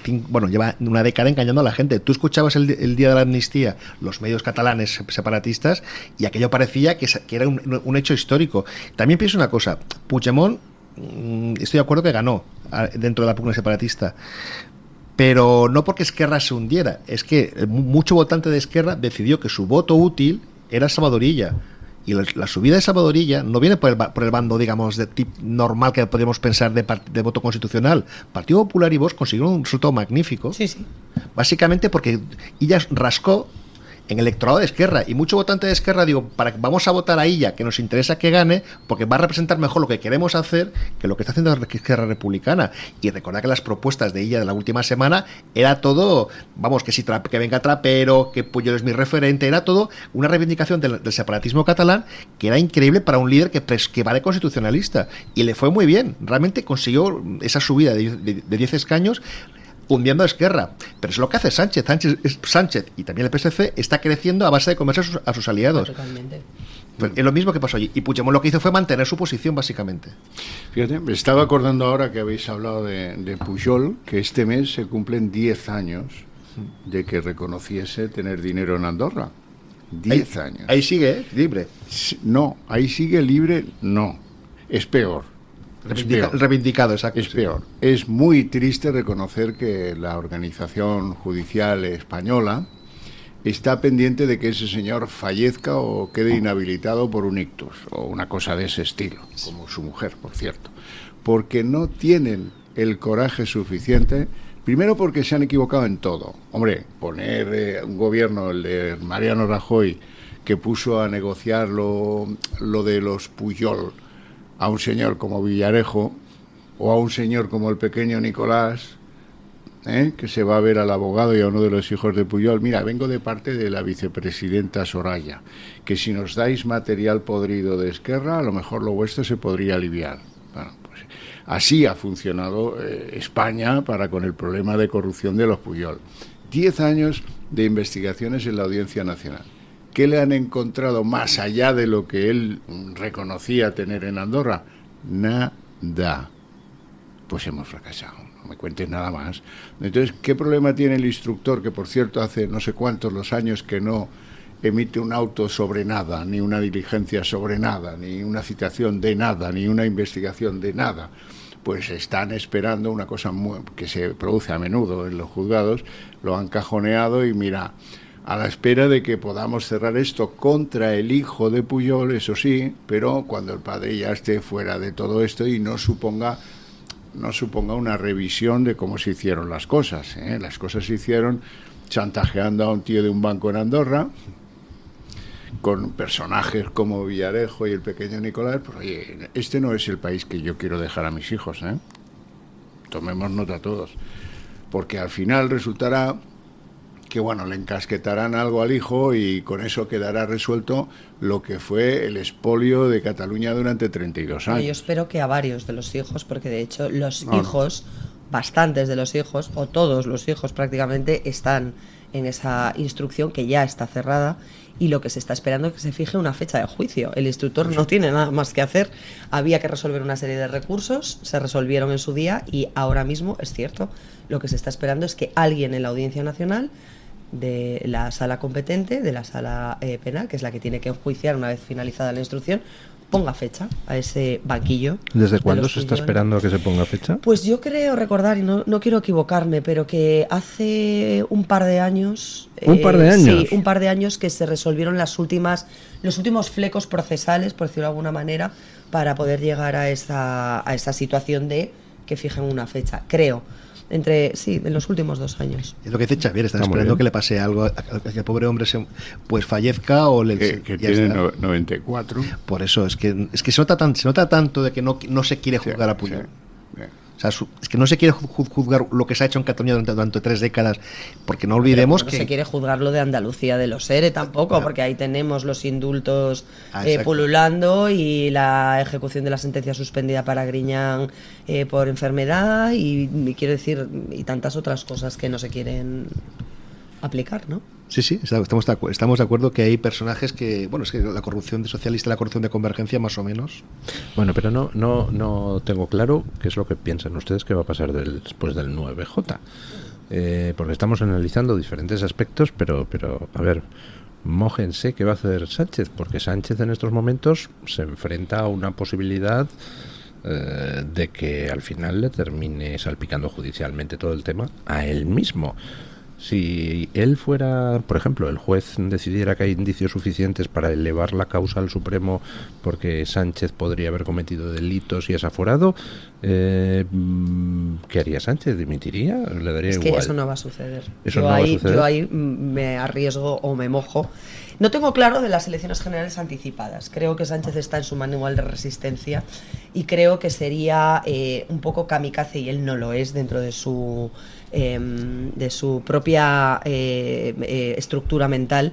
una década engañando a la gente. Tú escuchabas el día de la amnistía los medios catalanes separatistas y aquello parecía que era un hecho histórico. También pienso una cosa, Puigdemont, estoy de acuerdo que ganó dentro de la pugna separatista, pero no porque Esquerra se hundiera, es que mucho votante de Esquerra decidió que su voto útil era Salvadorilla. Y la subida de Salvadorilla no viene por el bando, digamos, de tipo normal que podríamos pensar de voto constitucional. Partido Popular y Vox consiguieron un resultado magnífico. Sí, sí. Básicamente porque ella rascó en el electorado de Esquerra, y mucho votante de Esquerra vamos a votar a ella, que nos interesa que gane, porque va a representar mejor lo que queremos hacer que lo que está haciendo la Esquerra Republicana. Y recordad que las propuestas de ella de la última semana era todo, vamos, que venga Trapero, que Puyol es mi referente, era todo una reivindicación del separatismo catalán que era increíble para un líder que va de constitucionalista, y le fue muy bien, realmente consiguió esa subida de 10 escaños, hundiendo a Esquerra. Pero es lo que hace Sánchez y también el PSC está creciendo a base de comerse a sus aliados. Totalmente. Pues es lo mismo que pasó allí. Y Puigdemont lo que hizo fue mantener su posición, básicamente. Fíjate, me estaba acordando ahora que habéis hablado de Pujol, que este mes se cumplen 10 años de que reconociese tener dinero en Andorra. 10 años. Ahí sigue, libre. No, ahí sigue libre, no. Es peor. Reivindicado, exacto. Es peor. Es muy triste reconocer que la organización judicial española está pendiente de que ese señor fallezca o quede inhabilitado por un ictus o una cosa de ese estilo, como su mujer, por cierto, porque no tienen el coraje suficiente, primero porque se han equivocado en todo. Hombre, poner un gobierno, el de Mariano Rajoy, que puso a negociar lo de los Pujol a un señor como Villarejo o a un señor como el pequeño Nicolás, que se va a ver al abogado y a uno de los hijos de Pujol. Mira, vengo de parte de la vicepresidenta Soraya, que si nos dais material podrido de Esquerra, a lo mejor lo vuestro se podría aliviar. Bueno, pues así ha funcionado España para con el problema de corrupción de los Pujol. 10 años de investigaciones en la Audiencia Nacional. ¿Qué le han encontrado más allá de lo que él reconocía tener en Andorra? Nada. Pues hemos fracasado. No me cuentes nada más. Entonces, ¿qué problema tiene el instructor, que por cierto hace no sé cuántos los años que no emite un auto sobre nada, ni una diligencia sobre nada, ni una citación de nada, ni una investigación de nada? Pues están esperando una cosa que se produce a menudo en los juzgados, lo han cajoneado y mira, a la espera de que podamos cerrar esto contra el hijo de Pujol, eso sí, pero cuando el padre ya esté fuera de todo esto y no suponga una revisión de cómo se hicieron las cosas. Las cosas se hicieron chantajeando a un tío de un banco en Andorra, con personajes como Villarejo y el pequeño Nicolás. Pues oye, este no es el país que yo quiero dejar a mis hijos. Tomemos nota todos, porque al final resultará que bueno, le encasquetarán algo al hijo y con eso quedará resuelto lo que fue el expolio de Cataluña durante 32 años. Yo espero que a varios de los hijos, porque de hecho los hijos, bastantes de los hijos, o todos los hijos prácticamente, están en esa instrucción que ya está cerrada, y lo que se está esperando es que se fije una fecha de juicio. El instructor no tiene nada más que hacer. Había que resolver una serie de recursos, se resolvieron en su día, y ahora mismo, es cierto, lo que se está esperando es que alguien en la Audiencia Nacional, de la sala competente, de la sala penal, que es la que tiene que enjuiciar una vez finalizada la instrucción, ponga fecha a ese banquillo. ¿Desde cuándo se está esperando a que se ponga fecha? Pues yo creo recordar, y no quiero equivocarme, pero que hace un par de años... ¿Un par de años? Sí, un par de años que se resolvieron los últimos flecos procesales, por decirlo de alguna manera, para poder llegar a esa situación de que fijen una fecha, creo. En los últimos 2 años. Es lo que dice Xavier, están esperando que le pase algo a que el pobre hombre pues fallezca o que tiene 94. Por eso es que se nota tanto de que no se quiere juzgar a Pujol. O sea, es que no se quiere juzgar lo que se ha hecho en Cataluña durante 3 décadas, porque no olvidemos que... No se quiere juzgar lo de Andalucía, de los ERE tampoco, porque ahí tenemos los indultos pululando y la ejecución de la sentencia suspendida para Griñán por enfermedad y quiero decir, y tantas otras cosas que no se quieren aplicar, ¿no? Sí, estamos de acuerdo que hay personajes que, bueno, es que la corrupción de socialista y la corrupción de Convergencia más o menos. Bueno, pero no tengo claro qué es lo que piensan ustedes que va a pasar después del 9J. Porque estamos analizando diferentes aspectos, pero a ver, mójense qué va a hacer Sánchez, porque Sánchez en estos momentos se enfrenta a una posibilidad de que al final le termine salpicando judicialmente todo el tema a él mismo. Si él fuera, por ejemplo, el juez decidiera que hay indicios suficientes para elevar la causa al Supremo porque Sánchez podría haber cometido delitos y es aforado, ¿qué haría Sánchez? ¿Dimitiría? ¿Le daría igual? Es que eso no va a suceder. ¿Eso no va a suceder? Yo ahí me arriesgo o me mojo. No tengo claro de las elecciones generales anticipadas. Creo que Sánchez está en su manual de resistencia y creo que sería un poco kamikaze, y él no lo es dentro de su propia estructura mental,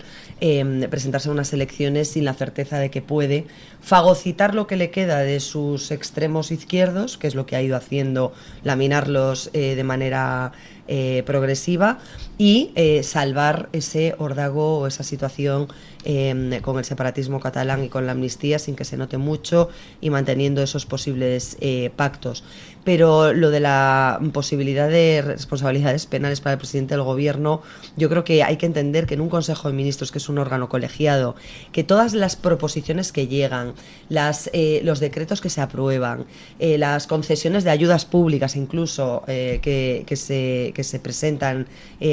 presentarse a unas elecciones sin la certeza de que puede fagocitar lo que le queda de sus extremos izquierdos, que es lo que ha ido haciendo, laminarlos de manera progresiva, y salvar ese órdago o esa situación con el separatismo catalán y con la amnistía sin que se note mucho y manteniendo esos posibles pactos. Pero lo de la posibilidad de responsabilidades penales para el presidente del gobierno, yo creo que hay que entender que en un Consejo de Ministros, que es un órgano colegiado, que todas las proposiciones que llegan, los decretos que se aprueban, las concesiones de ayudas públicas incluso que se presentan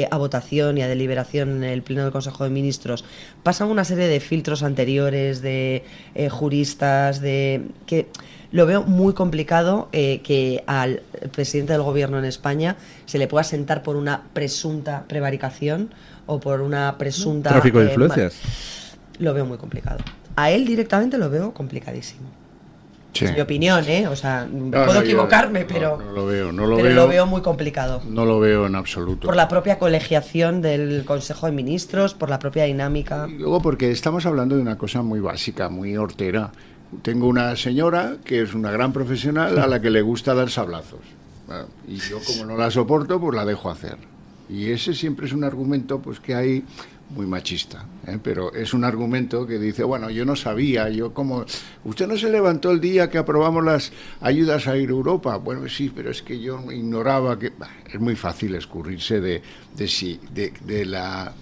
a votación y a deliberación en el Pleno del Consejo de Ministros, pasan una serie de filtros anteriores de juristas, que lo veo muy complicado que al presidente del gobierno en España se le pueda sentar por una presunta prevaricación o por una presunta... ¿Tráfico de influencias? Lo veo muy complicado. A él directamente lo veo complicadísimo. Sí. Es mi opinión, O sea, puedo equivocarme, pero lo veo muy complicado. No lo veo en absoluto. Por la propia colegiación del Consejo de Ministros, por la propia dinámica. Y luego porque estamos hablando de una cosa muy básica, muy hortera. Tengo una señora que es una gran profesional a la que le gusta dar sablazos. Bueno, y yo, como no la soporto, pues la dejo hacer. Y ese siempre es un argumento pues que hay muy machista, pero es un argumento que dice, bueno, yo no sabía, usted no se levantó el día que aprobamos las ayudas a ir a Europa. Bueno, sí, pero es que yo ignoraba que... Es muy fácil escurrirse de la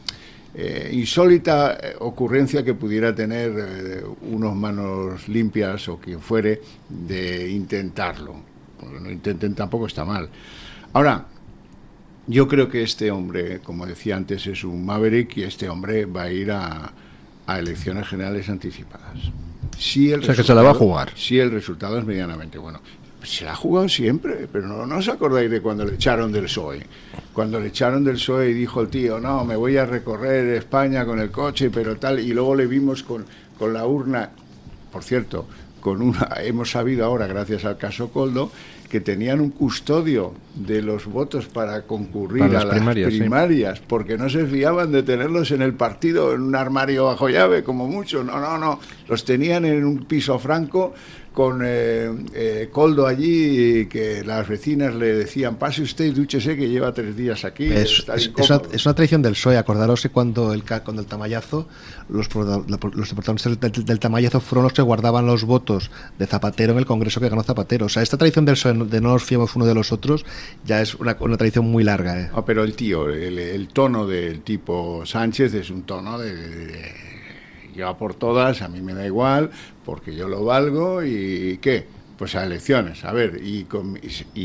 insólita ocurrencia que pudiera tener unos manos limpias o quien fuere de intentarlo. Porque no intenten tampoco está mal. Ahora, yo creo que este hombre, como decía antes, es un maverick y este hombre va a ir a elecciones generales anticipadas. O sea, que se la va a jugar. Si el resultado es medianamente bueno. Se la ha jugado siempre, pero no os acordáis de cuando le echaron del PSOE. Cuando le echaron del PSOE y dijo el tío, no, me voy a recorrer España con el coche, pero tal, y luego le vimos con la urna, por cierto, hemos sabido ahora, gracias al caso Koldo, que tenían un custodio de los votos para concurrir a las primarias, sí, porque no se fiaban de tenerlos en el partido, en un armario bajo llave, como mucho. No, los tenían en un piso franco con Koldo allí, que las vecinas le decían, pase usted y dúchese que lleva 3 días aquí. Es una tradición del PSOE. Acordaros que cuando el Tamayazo, los protagonistas del Tamayazo fueron los que guardaban los votos de Zapatero en el Congreso que ganó Zapatero. O sea, esta tradición del PSOE de no nos fiamos uno de los otros ya es una tradición muy larga. Pero el tío, el tono del tipo Sánchez es un tono de yo a por todas, a mí me da igual, porque yo lo valgo, y ¿qué? Pues a elecciones, a ver, y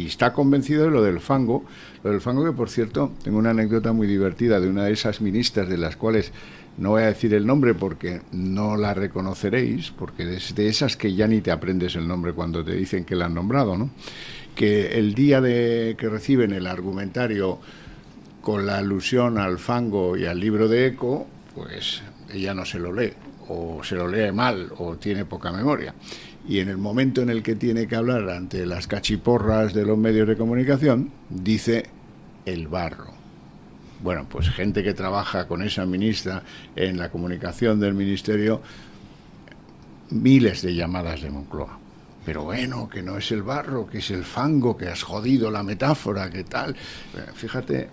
está convencido de lo del fango, que por cierto, tengo una anécdota muy divertida de una de esas ministras de las cuales no voy a decir el nombre porque no la reconoceréis, porque es de esas que ya ni te aprendes el nombre cuando te dicen que la han nombrado, ¿no? Que el día que reciben el argumentario con la alusión al fango y al libro de Eco, pues ella no se lo lee, o se lo lee mal, o tiene poca memoria. Y en el momento en el que tiene que hablar ante las cachiporras de los medios de comunicación, dice el barro. Bueno, pues gente que trabaja con esa ministra en la comunicación del ministerio, miles de llamadas de Moncloa. Pero bueno, que no es el barro, que es el fango, que has jodido la metáfora, que tal. Fíjate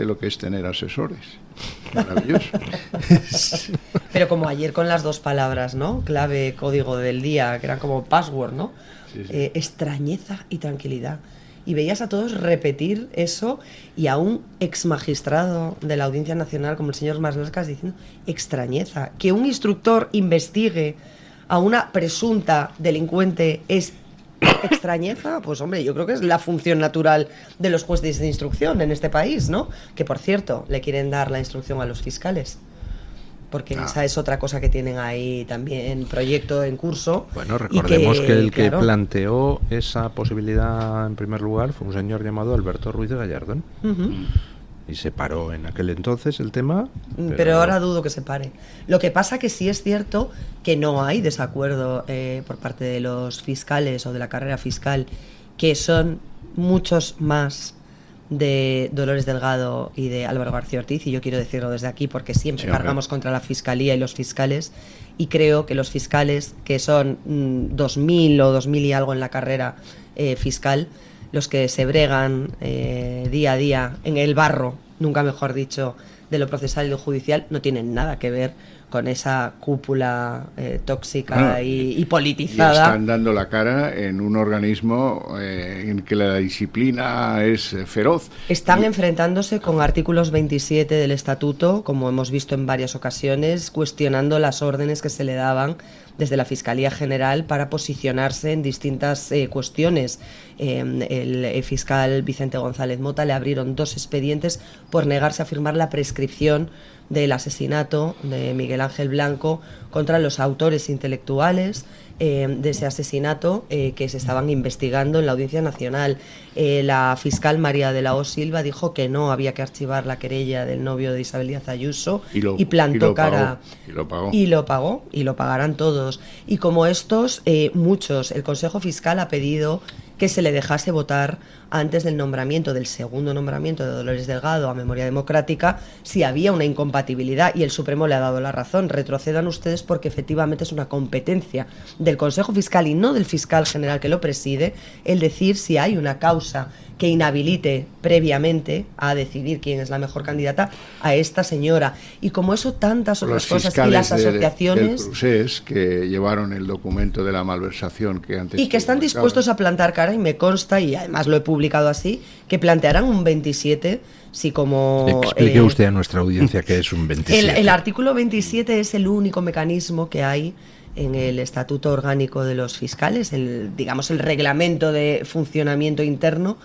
lo que es tener asesores. Maravilloso. Pero como ayer con las 2 palabras, ¿no? Clave, código del día, que eran como password, ¿no? Sí. Extrañeza y tranquilidad. Y veías a todos repetir eso, y a un ex magistrado de la Audiencia Nacional como el señor Maslascas diciendo extrañeza. Que un instructor investigue a una presunta delincuente es extrañeza, pues hombre, yo creo que es la función natural de los jueces de instrucción en este país, ¿no? Que por cierto, le quieren dar la instrucción a los fiscales. Porque esa es otra cosa que tienen ahí también, proyecto en curso. Bueno, recordemos que el que claro, planteó esa posibilidad en primer lugar fue un señor llamado Alberto Ruiz de Gallardón. Y se paró en aquel entonces el tema. Pero ahora dudo que se pare. Lo que pasa que sí es cierto que no hay desacuerdo por parte de los fiscales o de la carrera fiscal, que son muchos más de Dolores Delgado y de Álvaro García Ortiz, y yo quiero decirlo desde aquí porque siempre cargamos contra la fiscalía y los fiscales, y creo que los fiscales, que son 2.000 o 2.000 y algo en la carrera fiscal, los que se bregan día a día en el barro, nunca mejor dicho, de lo procesal y lo judicial, no tienen nada que ver con esa cúpula tóxica y politizada. Y están dando la cara en un organismo en que la disciplina es feroz. Están enfrentándose con artículos 27 del estatuto, como hemos visto en varias ocasiones, cuestionando las órdenes que se le daban desde la Fiscalía General para posicionarse en distintas cuestiones. El fiscal Vicente González Mota le abrieron 2 expedientes por negarse a firmar la prescripción del asesinato de Miguel Ángel Blanco contra los autores intelectuales de ese asesinato que se estaban investigando en la Audiencia Nacional. La fiscal María de la O Silva dijo que no había que archivar la querella del novio de Isabel Díaz Ayuso y plantó cara. Y lo pagó, y lo pagarán todos. Y como estos, muchos, el Consejo Fiscal ha pedido que se le dejase votar antes del nombramiento, del segundo nombramiento de Dolores Delgado a Memoria Democrática, si había una incompatibilidad, y el Supremo le ha dado la razón. Retrocedan ustedes porque efectivamente es una competencia del Consejo Fiscal y no del fiscal general que lo preside el decir si hay una causa que inhabilite previamente a decidir quién es la mejor candidata a esta señora. Y como eso, tantas otras cosas, y las asociaciones del Procés, que llevaron el documento de la malversación que antes y que están dispuestos a plantar cara, y me consta, y además lo he publicado así, que plantearán un 27 si como... Explique usted a nuestra audiencia qué es un 27. El artículo 27 es el único mecanismo que hay en el Estatuto Orgánico de los Fiscales, digamos el reglamento de funcionamiento interno,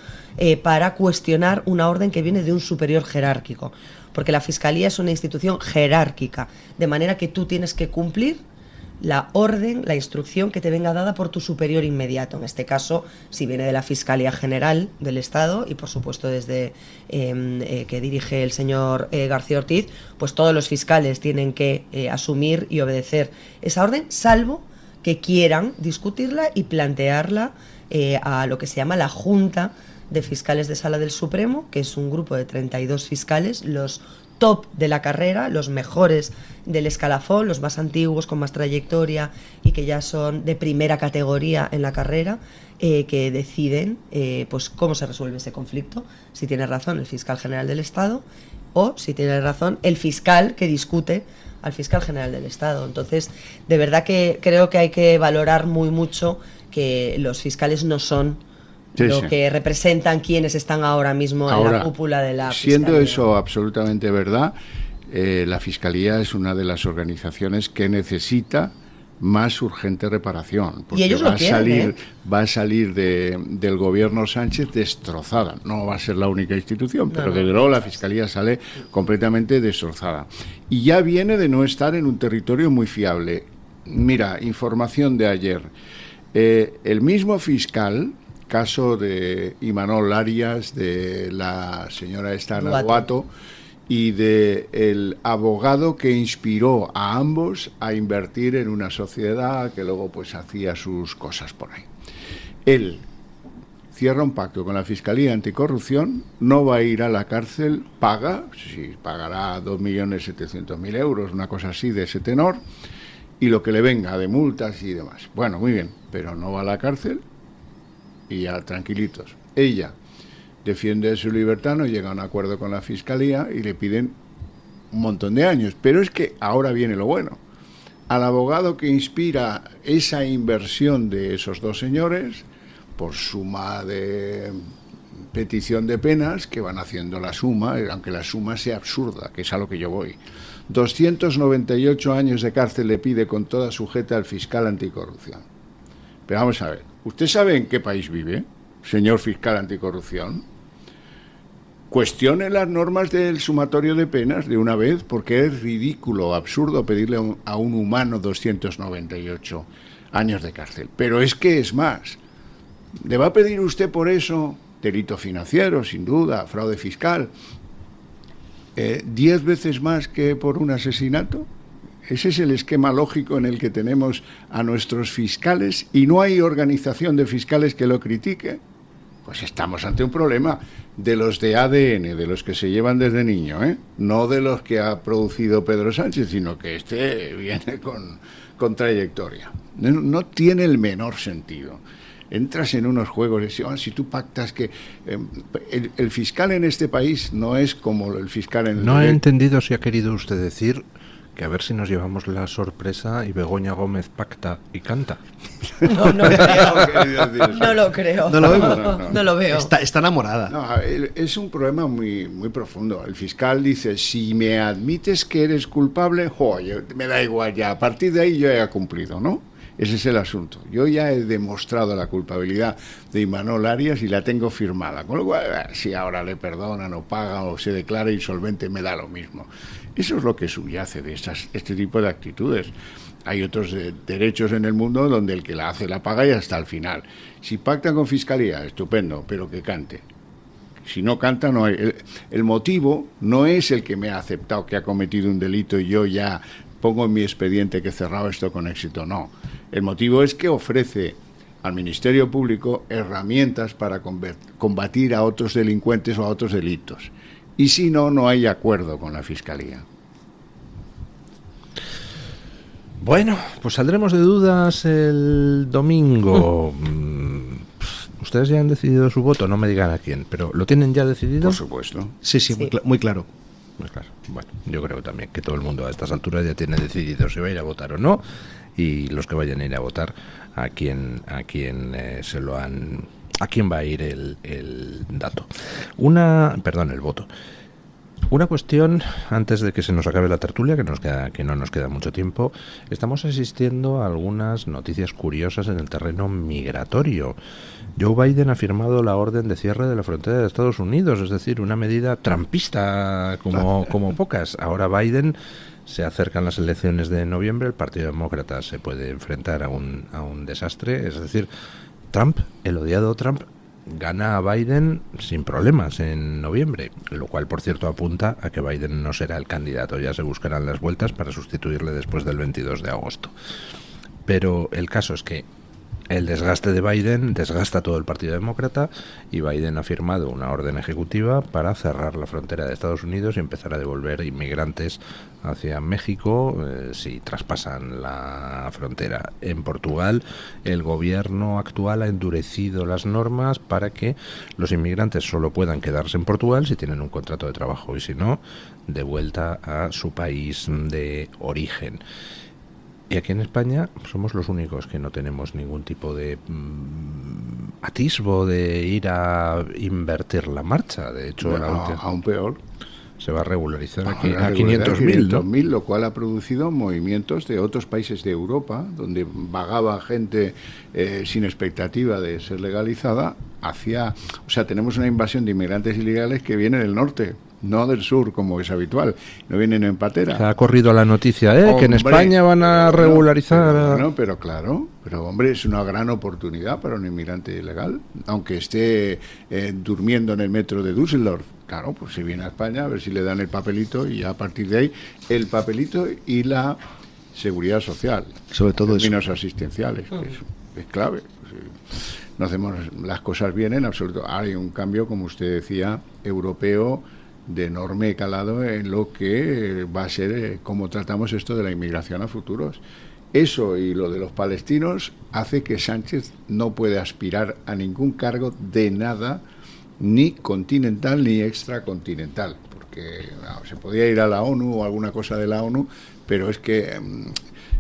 para cuestionar una orden que viene de un superior jerárquico, porque la Fiscalía es una institución jerárquica, de manera que tú tienes que cumplir la orden, la instrucción que te venga dada por tu superior inmediato. En este caso, si viene de la Fiscalía General del Estado y, por supuesto, desde que dirige el señor García Ortiz, pues todos los fiscales tienen que asumir y obedecer esa orden, salvo que quieran discutirla y plantearla a lo que se llama la Junta de Fiscales de Sala del Supremo, que es un grupo de 32 fiscales, los top de la carrera, los mejores del escalafón, los más antiguos, con más trayectoria y que ya son de primera categoría en la carrera, que deciden pues cómo se resuelve ese conflicto, si tiene razón el fiscal general del Estado o si tiene razón el fiscal que discute al fiscal general del Estado. Entonces, de verdad que creo que hay que valorar muy mucho que los fiscales no son que representan quienes están ahora mismo en la cúpula de la Fiscalía. Siendo eso absolutamente verdad, la Fiscalía es una de las organizaciones que necesita más urgente reparación, porque y ellos va a salir del gobierno Sánchez destrozada. No va a ser la única institución, pero desde luego la Fiscalía sale completamente destrozada. Y ya viene de no estar en un territorio muy fiable. Mira, información de ayer. El mismo fiscal, caso de Imanol Arias, de la señora Estana Duato y de el abogado que inspiró a ambos a invertir en una sociedad que luego pues hacía sus cosas por ahí. Él cierra un pacto con la Fiscalía Anticorrupción, no va a ir a la cárcel, pagará 2.700.000 euros, una cosa así de ese tenor, y lo que le venga de multas y demás. Bueno, muy bien, pero no va a la cárcel y ya tranquilitos. Ella defiende su libertad, no llega a un acuerdo con la Fiscalía y le piden un montón de años. Pero es que ahora viene lo bueno. Al abogado que inspira esa inversión de esos dos señores, por suma de petición de penas, que van haciendo la suma, aunque la suma sea absurda, que es a lo que yo voy. 298 años de cárcel le pide con toda sujeta al fiscal anticorrupción. Pero vamos a ver, ¿Usted sabe en qué país vive, señor fiscal anticorrupción? Cuestione las normas del sumatorio de penas de una vez, porque es ridículo, absurdo pedirle a un humano 298 años de cárcel. Pero es que es más. ¿Le va a pedir usted por eso delito financiero, sin duda, fraude fiscal, 10 veces más que por un asesinato? Ese es el esquema lógico en el que tenemos a nuestros fiscales y no hay organización de fiscales que lo critique. Pues estamos ante un problema de los de ADN, de los que se llevan desde niño, no de los que ha producido Pedro Sánchez, sino que este viene con trayectoria. No tiene el menor sentido. Entras en unos juegos de si tú pactas que el fiscal en este país no es como el fiscal en el No he entendido si ha querido usted decir que a ver si nos llevamos la sorpresa y Begoña Gómez pacta y canta. No creo. No lo creo. No lo vemos. No lo veo. Está enamorada. No, es un problema muy, muy profundo. El fiscal dice, si me admites que eres culpable, me da igual ya. A partir de ahí yo ya he cumplido, ¿no? Ese es el asunto. Yo ya he demostrado la culpabilidad de Imanol Arias y la tengo firmada. Con lo cual, si ahora le perdonan o pagan o se declara insolvente, me da lo mismo. Eso es lo que subyace de este tipo de actitudes. Hay otros derechos en el mundo donde el que la hace la paga y hasta el final. Si pactan con fiscalía, estupendo, pero que cante. Si no canta, no hay. El motivo no es el que me ha aceptado que ha cometido un delito y yo ya pongo en mi expediente que he cerrado esto con éxito. No. El motivo es que ofrece al Ministerio Público herramientas para combatir a otros delincuentes o a otros delitos. Y si no, no hay acuerdo con la Fiscalía. Bueno, pues saldremos de dudas el domingo. Ustedes ya han decidido su voto, no me digan a quién, pero ¿lo tienen ya decidido? Por supuesto. Sí, muy claro. Muy claro. Bueno, yo creo también que todo el mundo a estas alturas ya tiene decidido si va a ir a votar o no, y los que vayan a ir a votar, a quién se lo han... ¿A quién va a ir el dato? El voto. Una cuestión, antes de que se nos acabe la tertulia, que no nos queda mucho tiempo. Estamos asistiendo a algunas noticias curiosas en el terreno migratorio. Joe Biden ha firmado la orden de cierre de la frontera de Estados Unidos, es decir, una medida trumpista como pocas. Ahora Biden, se acercan las elecciones de noviembre, el Partido Demócrata se puede enfrentar a un desastre, es decir, Trump, el odiado Trump, gana a Biden sin problemas en noviembre, lo cual, por cierto, apunta a que Biden no será el candidato. Ya se buscarán las vueltas para sustituirle después del 22 de agosto. Pero el caso es que el desgaste de Biden desgasta todo el Partido Demócrata y Biden ha firmado una orden ejecutiva para cerrar la frontera de Estados Unidos y empezar a devolver inmigrantes hacia México si traspasan la frontera. En Portugal, el gobierno actual ha endurecido las normas para que los inmigrantes solo puedan quedarse en Portugal si tienen un contrato de trabajo y si no, de vuelta a su país de origen. Y aquí en España somos los únicos que no tenemos ningún tipo de atisbo de ir a invertir la marcha. De hecho, aún peor. Se va a regularizar aquí a 500.000, ¿no? 500.000, lo cual ha producido movimientos de otros países de Europa, donde vagaba gente sin expectativa de ser legalizada, o sea, tenemos una invasión de inmigrantes ilegales que viene del norte, no del sur, como es habitual, no vienen en patera. Se ha corrido la noticia, que en España van a regularizar... Pero claro, hombre, es una gran oportunidad para un inmigrante ilegal, aunque esté durmiendo en el metro de Düsseldorf. Claro, pues si viene a España, a ver si le dan el papelito y ya a partir de ahí, el papelito y la seguridad social. Sobre todo en términos asistenciales, que es clave. No hacemos las cosas bien en absoluto. Hay un cambio, como usted decía, europeo, de enorme calado en lo que va a ser cómo tratamos esto de la inmigración a futuros. Eso y lo de los palestinos hace que Sánchez no pueda aspirar a ningún cargo de nada, ni continental ni extracontinental, porque se podía ir a la ONU o alguna cosa de la ONU, pero es que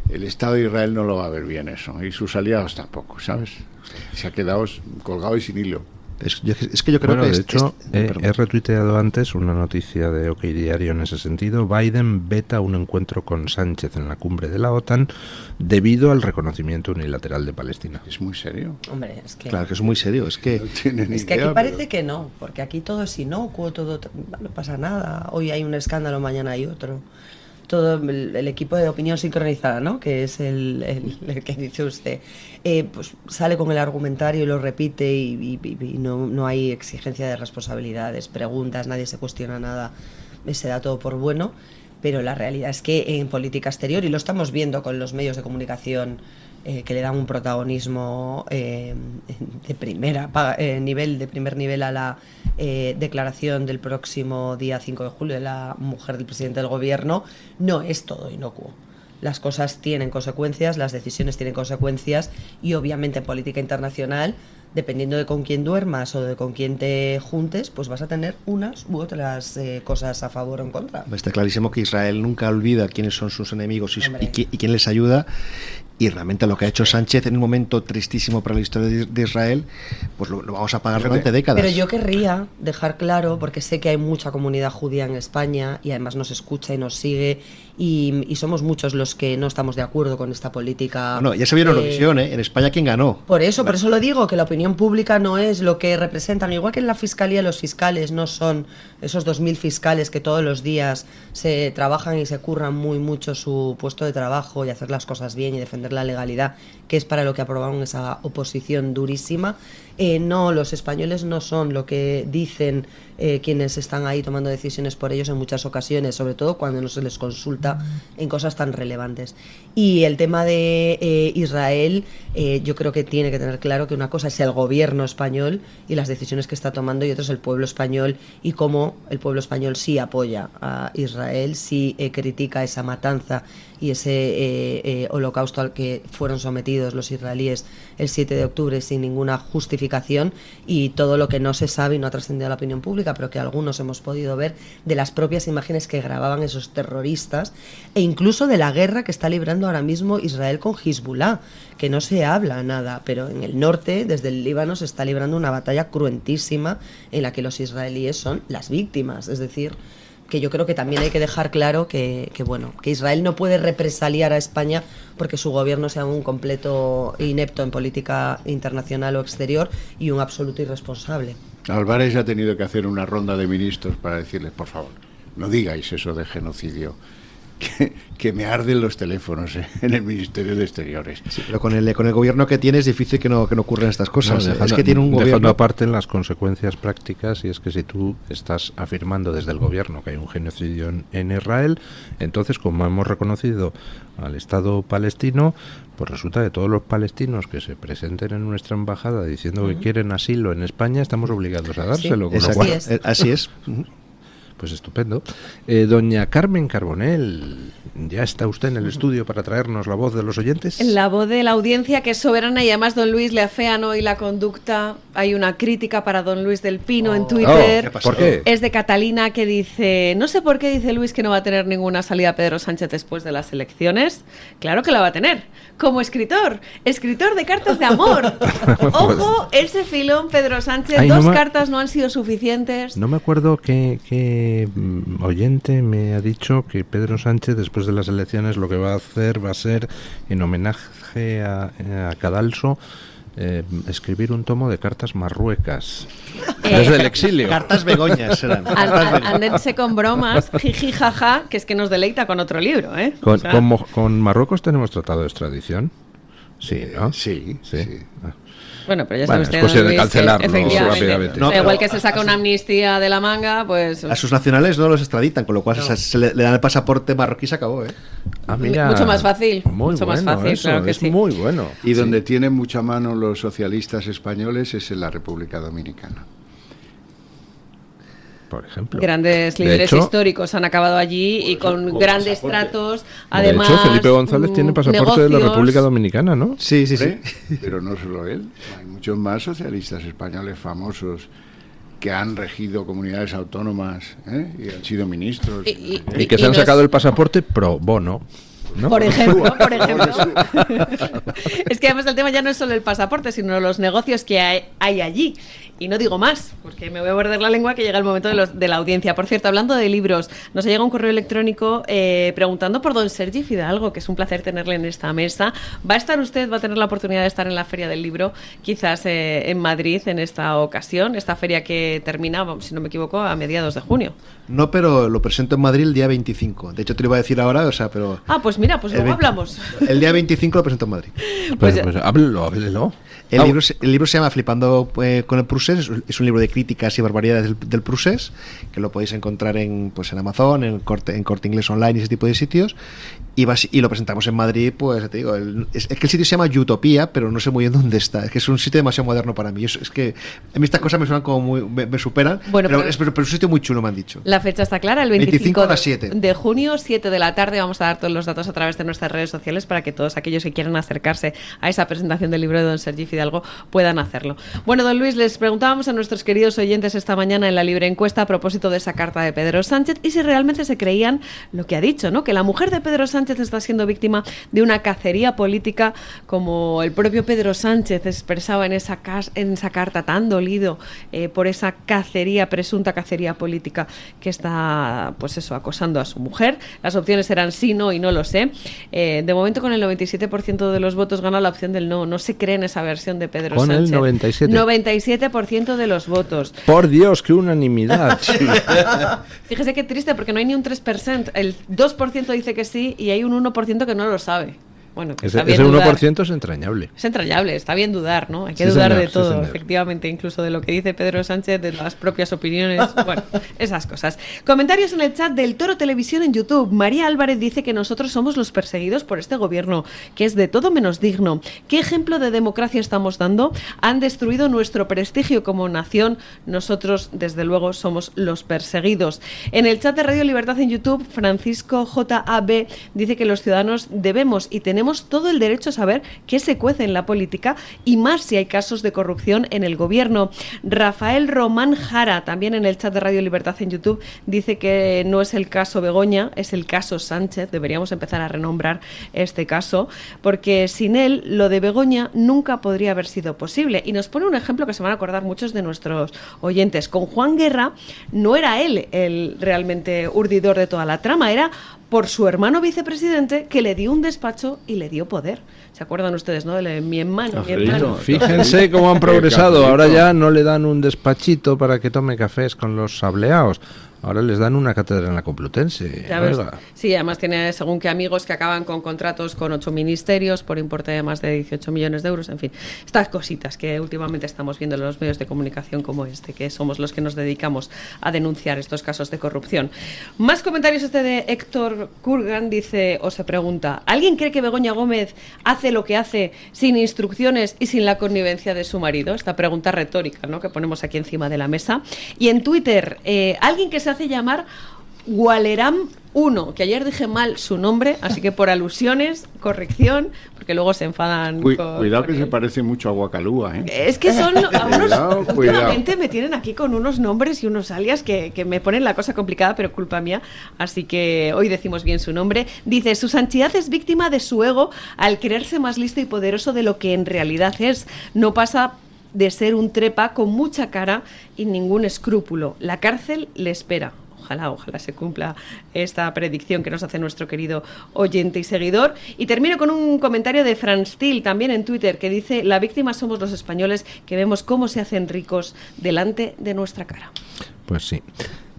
el Estado de Israel no lo va a ver bien eso, y sus aliados tampoco, ¿sabes? Se ha quedado colgado y sin hilo. Es que yo creo bueno, que... de hecho, he retuiteado antes una noticia de OK Diario en ese sentido. Biden veta un encuentro con Sánchez en la cumbre de la OTAN debido al reconocimiento unilateral de Palestina. Es muy serio. Hombre, es que... Claro que es muy serio, es que... No tiene ni Es que idea, aquí parece pero- que no, porque aquí todo es inocuo, todo no pasa nada. Hoy hay un escándalo, mañana hay otro. Todo el equipo de opinión sincronizada, ¿no? Que es el que dice usted, pues sale con el argumentario y lo repite y no hay exigencia de responsabilidades, preguntas, nadie se cuestiona nada, se da todo por bueno. Pero la realidad es que en política exterior, y lo estamos viendo con los medios de comunicación que le dan un protagonismo de primer nivel a la declaración del próximo día 5 de julio de la mujer del presidente del gobierno, no es todo inocuo. Las cosas tienen consecuencias, las decisiones tienen consecuencias y obviamente en política internacional, dependiendo de con quién duermas o de con quién te juntes, pues vas a tener unas u otras cosas a favor o en contra. Está clarísimo que Israel nunca olvida quiénes son sus enemigos y quién les ayuda. Y realmente lo que ha hecho Sánchez en un momento tristísimo para la historia de Israel, pues lo vamos a pagar durante décadas. Pero yo querría dejar claro, porque sé que hay mucha comunidad judía en España y además nos escucha y nos sigue y somos muchos los que no estamos de acuerdo con esta política. No, ya se vio en Eurovisión, en España quién ganó. Por eso lo digo, que la opinión pública no es lo que representan. Igual que en la fiscalía los fiscales no son esos 2.000 fiscales que todos los días se trabajan y se curran muy mucho su puesto de trabajo y hacer las cosas bien y defender la legalidad, que es para lo que aprobaron esa oposición durísima. No, los españoles no son lo que dicen quienes están ahí tomando decisiones por ellos en muchas ocasiones, sobre todo cuando no se les consulta en cosas tan relevantes. Y el tema de Israel, yo creo que tiene que tener claro que una cosa es el gobierno español y las decisiones que está tomando y otra es el pueblo español y cómo el pueblo español sí apoya a Israel, sí critica esa matanza y ese holocausto al que fueron sometidos los israelíes el 7 de octubre sin ninguna justificación, y todo lo que no se sabe y no ha trascendido a la opinión pública, pero que algunos hemos podido ver de las propias imágenes que grababan esos terroristas e incluso de la guerra que está librando ahora mismo Israel con Hezbollah, que no se habla nada, pero en el norte, desde el Líbano, se está librando una batalla cruentísima en la que los israelíes son las víctimas, es decir, que yo creo que también hay que dejar claro que Israel no puede represaliar a España porque su gobierno sea un completo inepto en política internacional o exterior y un absoluto irresponsable. Álvarez ha tenido que hacer una ronda de ministros para decirles, por favor, no digáis eso de genocidio, que me arden los teléfonos en el Ministerio de Exteriores. Sí, pero con el gobierno que tiene es difícil que no ocurran estas cosas. No, es que tiene un dejando gobierno... aparte en las consecuencias prácticas, y es que si tú estás afirmando desde el gobierno que hay un genocidio en Israel, entonces como hemos reconocido al Estado palestino, pues resulta que todos los palestinos que se presenten en nuestra embajada diciendo que quieren asilo en España, estamos obligados a dárselo. Sí, con lo cual, así es. Pues estupendo. Doña Carmen Carbonell, ¿ya está usted en el estudio para traernos la voz de los oyentes? La voz de la audiencia, que es soberana, y además don Luis le afean hoy la conducta. Hay una crítica para don Luis del Pino en Twitter. ¿Por qué? Es de Catalina, que dice, no sé por qué dice Luis que no va a tener ninguna salida Pedro Sánchez después de las elecciones. Claro que la va a tener, como escritor de cartas de amor. Ojo, ese filón Pedro Sánchez, cartas no han sido suficientes. No me acuerdo qué oyente me ha dicho que Pedro Sánchez después de las elecciones lo que va a hacer va a ser, en homenaje a Cadalso, escribir un tomo de cartas marruecas desde el exilio. Cartas begoñas serán. Andense con bromas, jiji jaja, que es que nos deleita con otro libro, ¿eh? ¿Con Marruecos tenemos tratado de extradición? Sí, ¿no? Sí. Bueno, pero ya sabe usted, es cuestión de Luis, cancelarlo rápidamente. No, igual que se saca una amnistía de la manga, pues... A sus nacionales no los extraditan, con lo cual se le dan el pasaporte marroquí y se acabó, ¿eh? Mira, mucho más fácil. Mucho más fácil, eso, claro que es sí. muy bueno. Y donde tienen mucha mano los socialistas españoles es en la República Dominicana. Por ejemplo. Grandes líderes históricos han acabado allí y con grandes tratos. Además, de hecho, Felipe González tiene pasaporte de la República Dominicana, ¿no? Sí. Pero no solo él. Hay muchos más socialistas españoles famosos que han regido comunidades autónomas y han sido ministros. Y que se han sacado el pasaporte pro bono. ¿no? Por ejemplo. Es que además el tema ya no es solo el pasaporte, sino los negocios que hay allí. Y no digo más, porque me voy a morder la lengua que llega el momento de la audiencia. Por cierto, hablando de libros, nos ha llegado un correo electrónico preguntando por don Sergi Fidalgo, que es un placer tenerle en esta mesa. Va a tener la oportunidad de estar en la Feria del Libro, quizás en Madrid en esta ocasión, esta feria que termina, si no me equivoco, a mediados de junio. No, pero lo presento en Madrid el día 25. De hecho, te lo iba a decir ahora, pero... Pues mira, luego hablamos. El día 25 lo presento en Madrid. Pues háblelo. El libro se llama Flipando con el Prusés. Es un libro de críticas y barbaridades del Prusés, que lo podéis encontrar en Amazon, en Corte Inglés Online y ese tipo de sitios. Y lo presentamos en Madrid, pues te digo, es que el sitio se llama Utopía, pero no sé muy bien dónde está. Es que es un sitio demasiado moderno para mí. Es que a mí estas cosas me suenan como me superan, pero es un sitio muy chulo, me han dicho. La fecha está clara, el 25 a las 7. de junio, 7 de la tarde. Vamos a dar todos los datos a través de nuestras redes sociales para que todos aquellos que quieran acercarse a esa presentación del libro de don Sergi Fidalgo puedan hacerlo. Bueno, don Luis, les preguntábamos a nuestros queridos oyentes esta mañana en la libre encuesta a propósito de esa carta de Pedro Sánchez y si realmente se creían lo que ha dicho, ¿no? Que la mujer de Pedro Sánchez está siendo víctima de una cacería política, como el propio Pedro Sánchez expresaba en esa carta, tan dolido por esa presunta cacería política que está, pues eso, acosando a su mujer. Las opciones eran sí, no y no lo sé. De momento, con el 97% de los votos gana la opción del no. No se cree en esa versión de Pedro Sánchez. Con el 97% de los votos. Por Dios, qué unanimidad. Fíjese qué triste, porque no hay ni un 3%. El 2% dice que sí y hay un 1% que no lo sabe. Bueno, ese 1% es entrañable. Es entrañable, está bien dudar, ¿no? Hay que dudar de todo, efectivamente, incluso de lo que dice Pedro Sánchez, de las propias opiniones, bueno, esas cosas. Comentarios en el chat del Toro Televisión en YouTube. María Álvarez dice que nosotros somos los perseguidos por este gobierno, que es de todo menos digno. ¿Qué ejemplo de democracia estamos dando? Han destruido nuestro prestigio como nación. Nosotros, desde luego, somos los perseguidos. En el chat de Radio Libertad en YouTube, Francisco JAB dice que los ciudadanos debemos y tenemos todo el derecho a saber qué se cuece en la política y más si hay casos de corrupción en el gobierno. Rafael Román Jara, también en el chat de Radio Libertad en YouTube, dice que no es el caso Begoña, es el caso Sánchez. Deberíamos empezar a renombrar este caso, porque sin él lo de Begoña nunca podría haber sido posible. Y nos pone un ejemplo que se van a acordar muchos de nuestros oyentes. Con Juan Guerra no era él el realmente urdidor de toda la trama, era por su hermano vicepresidente, que le dio un despacho y le dio poder. ¿Se acuerdan ustedes, no? De mi hermano. Fíjense cómo han progresado. Ahora ya no le dan un despachito para que tome cafés con los sableados. Ahora les dan una cátedra en la Complutense. Sí, además tiene según qué amigos que acaban con contratos con 8 ministerios por importe de más de 18 millones de euros. En fin, estas cositas que últimamente estamos viendo en los medios de comunicación como este, que somos los que nos dedicamos a denunciar estos casos de corrupción. Más comentarios de Héctor Kurgan, dice o se pregunta: ¿alguien cree que Begoña Gómez hace lo que hace sin instrucciones y sin la connivencia de su marido? Esta pregunta retórica, ¿no?, que ponemos aquí encima de la mesa. Y en Twitter, alguien que se hace llamar Gualeram 1, que ayer dije mal su nombre, así que por alusiones, corrección, porque luego se enfadan. Cuidado que se parece mucho a Guacalúa, ¿eh? Es que son últimamente me tienen aquí con unos nombres y unos alias que me ponen la cosa complicada, pero culpa mía, así que hoy decimos bien su nombre. Dice: su santidad es víctima de su ego al creerse más listo y poderoso de lo que en realidad es. No pasa de ser un trepa con mucha cara y ningún escrúpulo. La cárcel le espera. Ojalá se cumpla esta predicción que nos hace nuestro querido oyente y seguidor. Y termino con un comentario de Franz Thiel, también en Twitter, que dice: la víctima somos los españoles, que vemos cómo se hacen ricos delante de nuestra cara. Pues sí.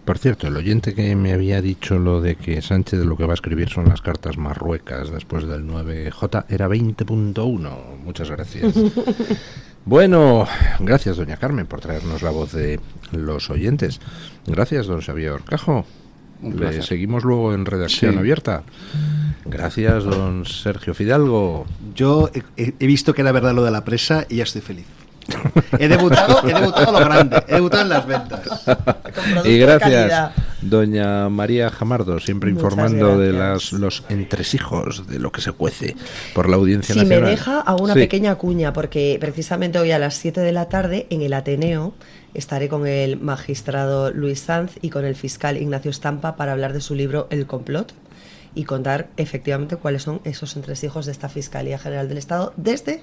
Por cierto, el oyente que me había dicho lo de que Sánchez lo que va a escribir son las cartas marruecas después del 9J era 20.1. Muchas gracias. Bueno, gracias doña Carmen por traernos la voz de los oyentes. Gracias don Xavier Orcajo. Le seguimos luego en redacción abierta. Gracias don Sergio Fidalgo. Yo he visto que era verdad lo de la presa y ya estoy feliz. He debutado a lo grande, he debutado en las ventas. Y gracias doña María Jamardo, siempre informando de los entresijos de lo que se cuece por la Audiencia Nacional. Si me deja, hago una pequeña cuña, porque precisamente hoy a las 7 de la tarde en el Ateneo estaré con el magistrado Luis Sanz y con el fiscal Ignacio Estampa para hablar de su libro El complot. y contar efectivamente cuáles son esos entresijos de esta Fiscalía General del Estado desde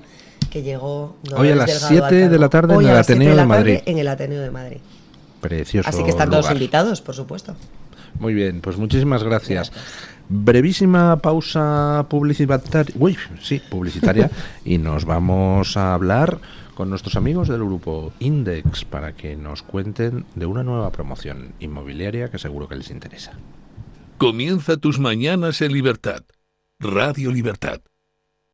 que llegó hoy a las 7 de la tarde en el Ateneo de Madrid. En el Ateneo de Madrid. Precioso. Así que están lugar. todos invitados, por supuesto. Muy bien, pues muchísimas gracias. Brevísima pausa publicitaria y nos vamos a hablar con nuestros amigos del grupo Index para que nos cuenten de una nueva promoción inmobiliaria que seguro que les interesa. Comienza tus mañanas en libertad. Radio Libertad.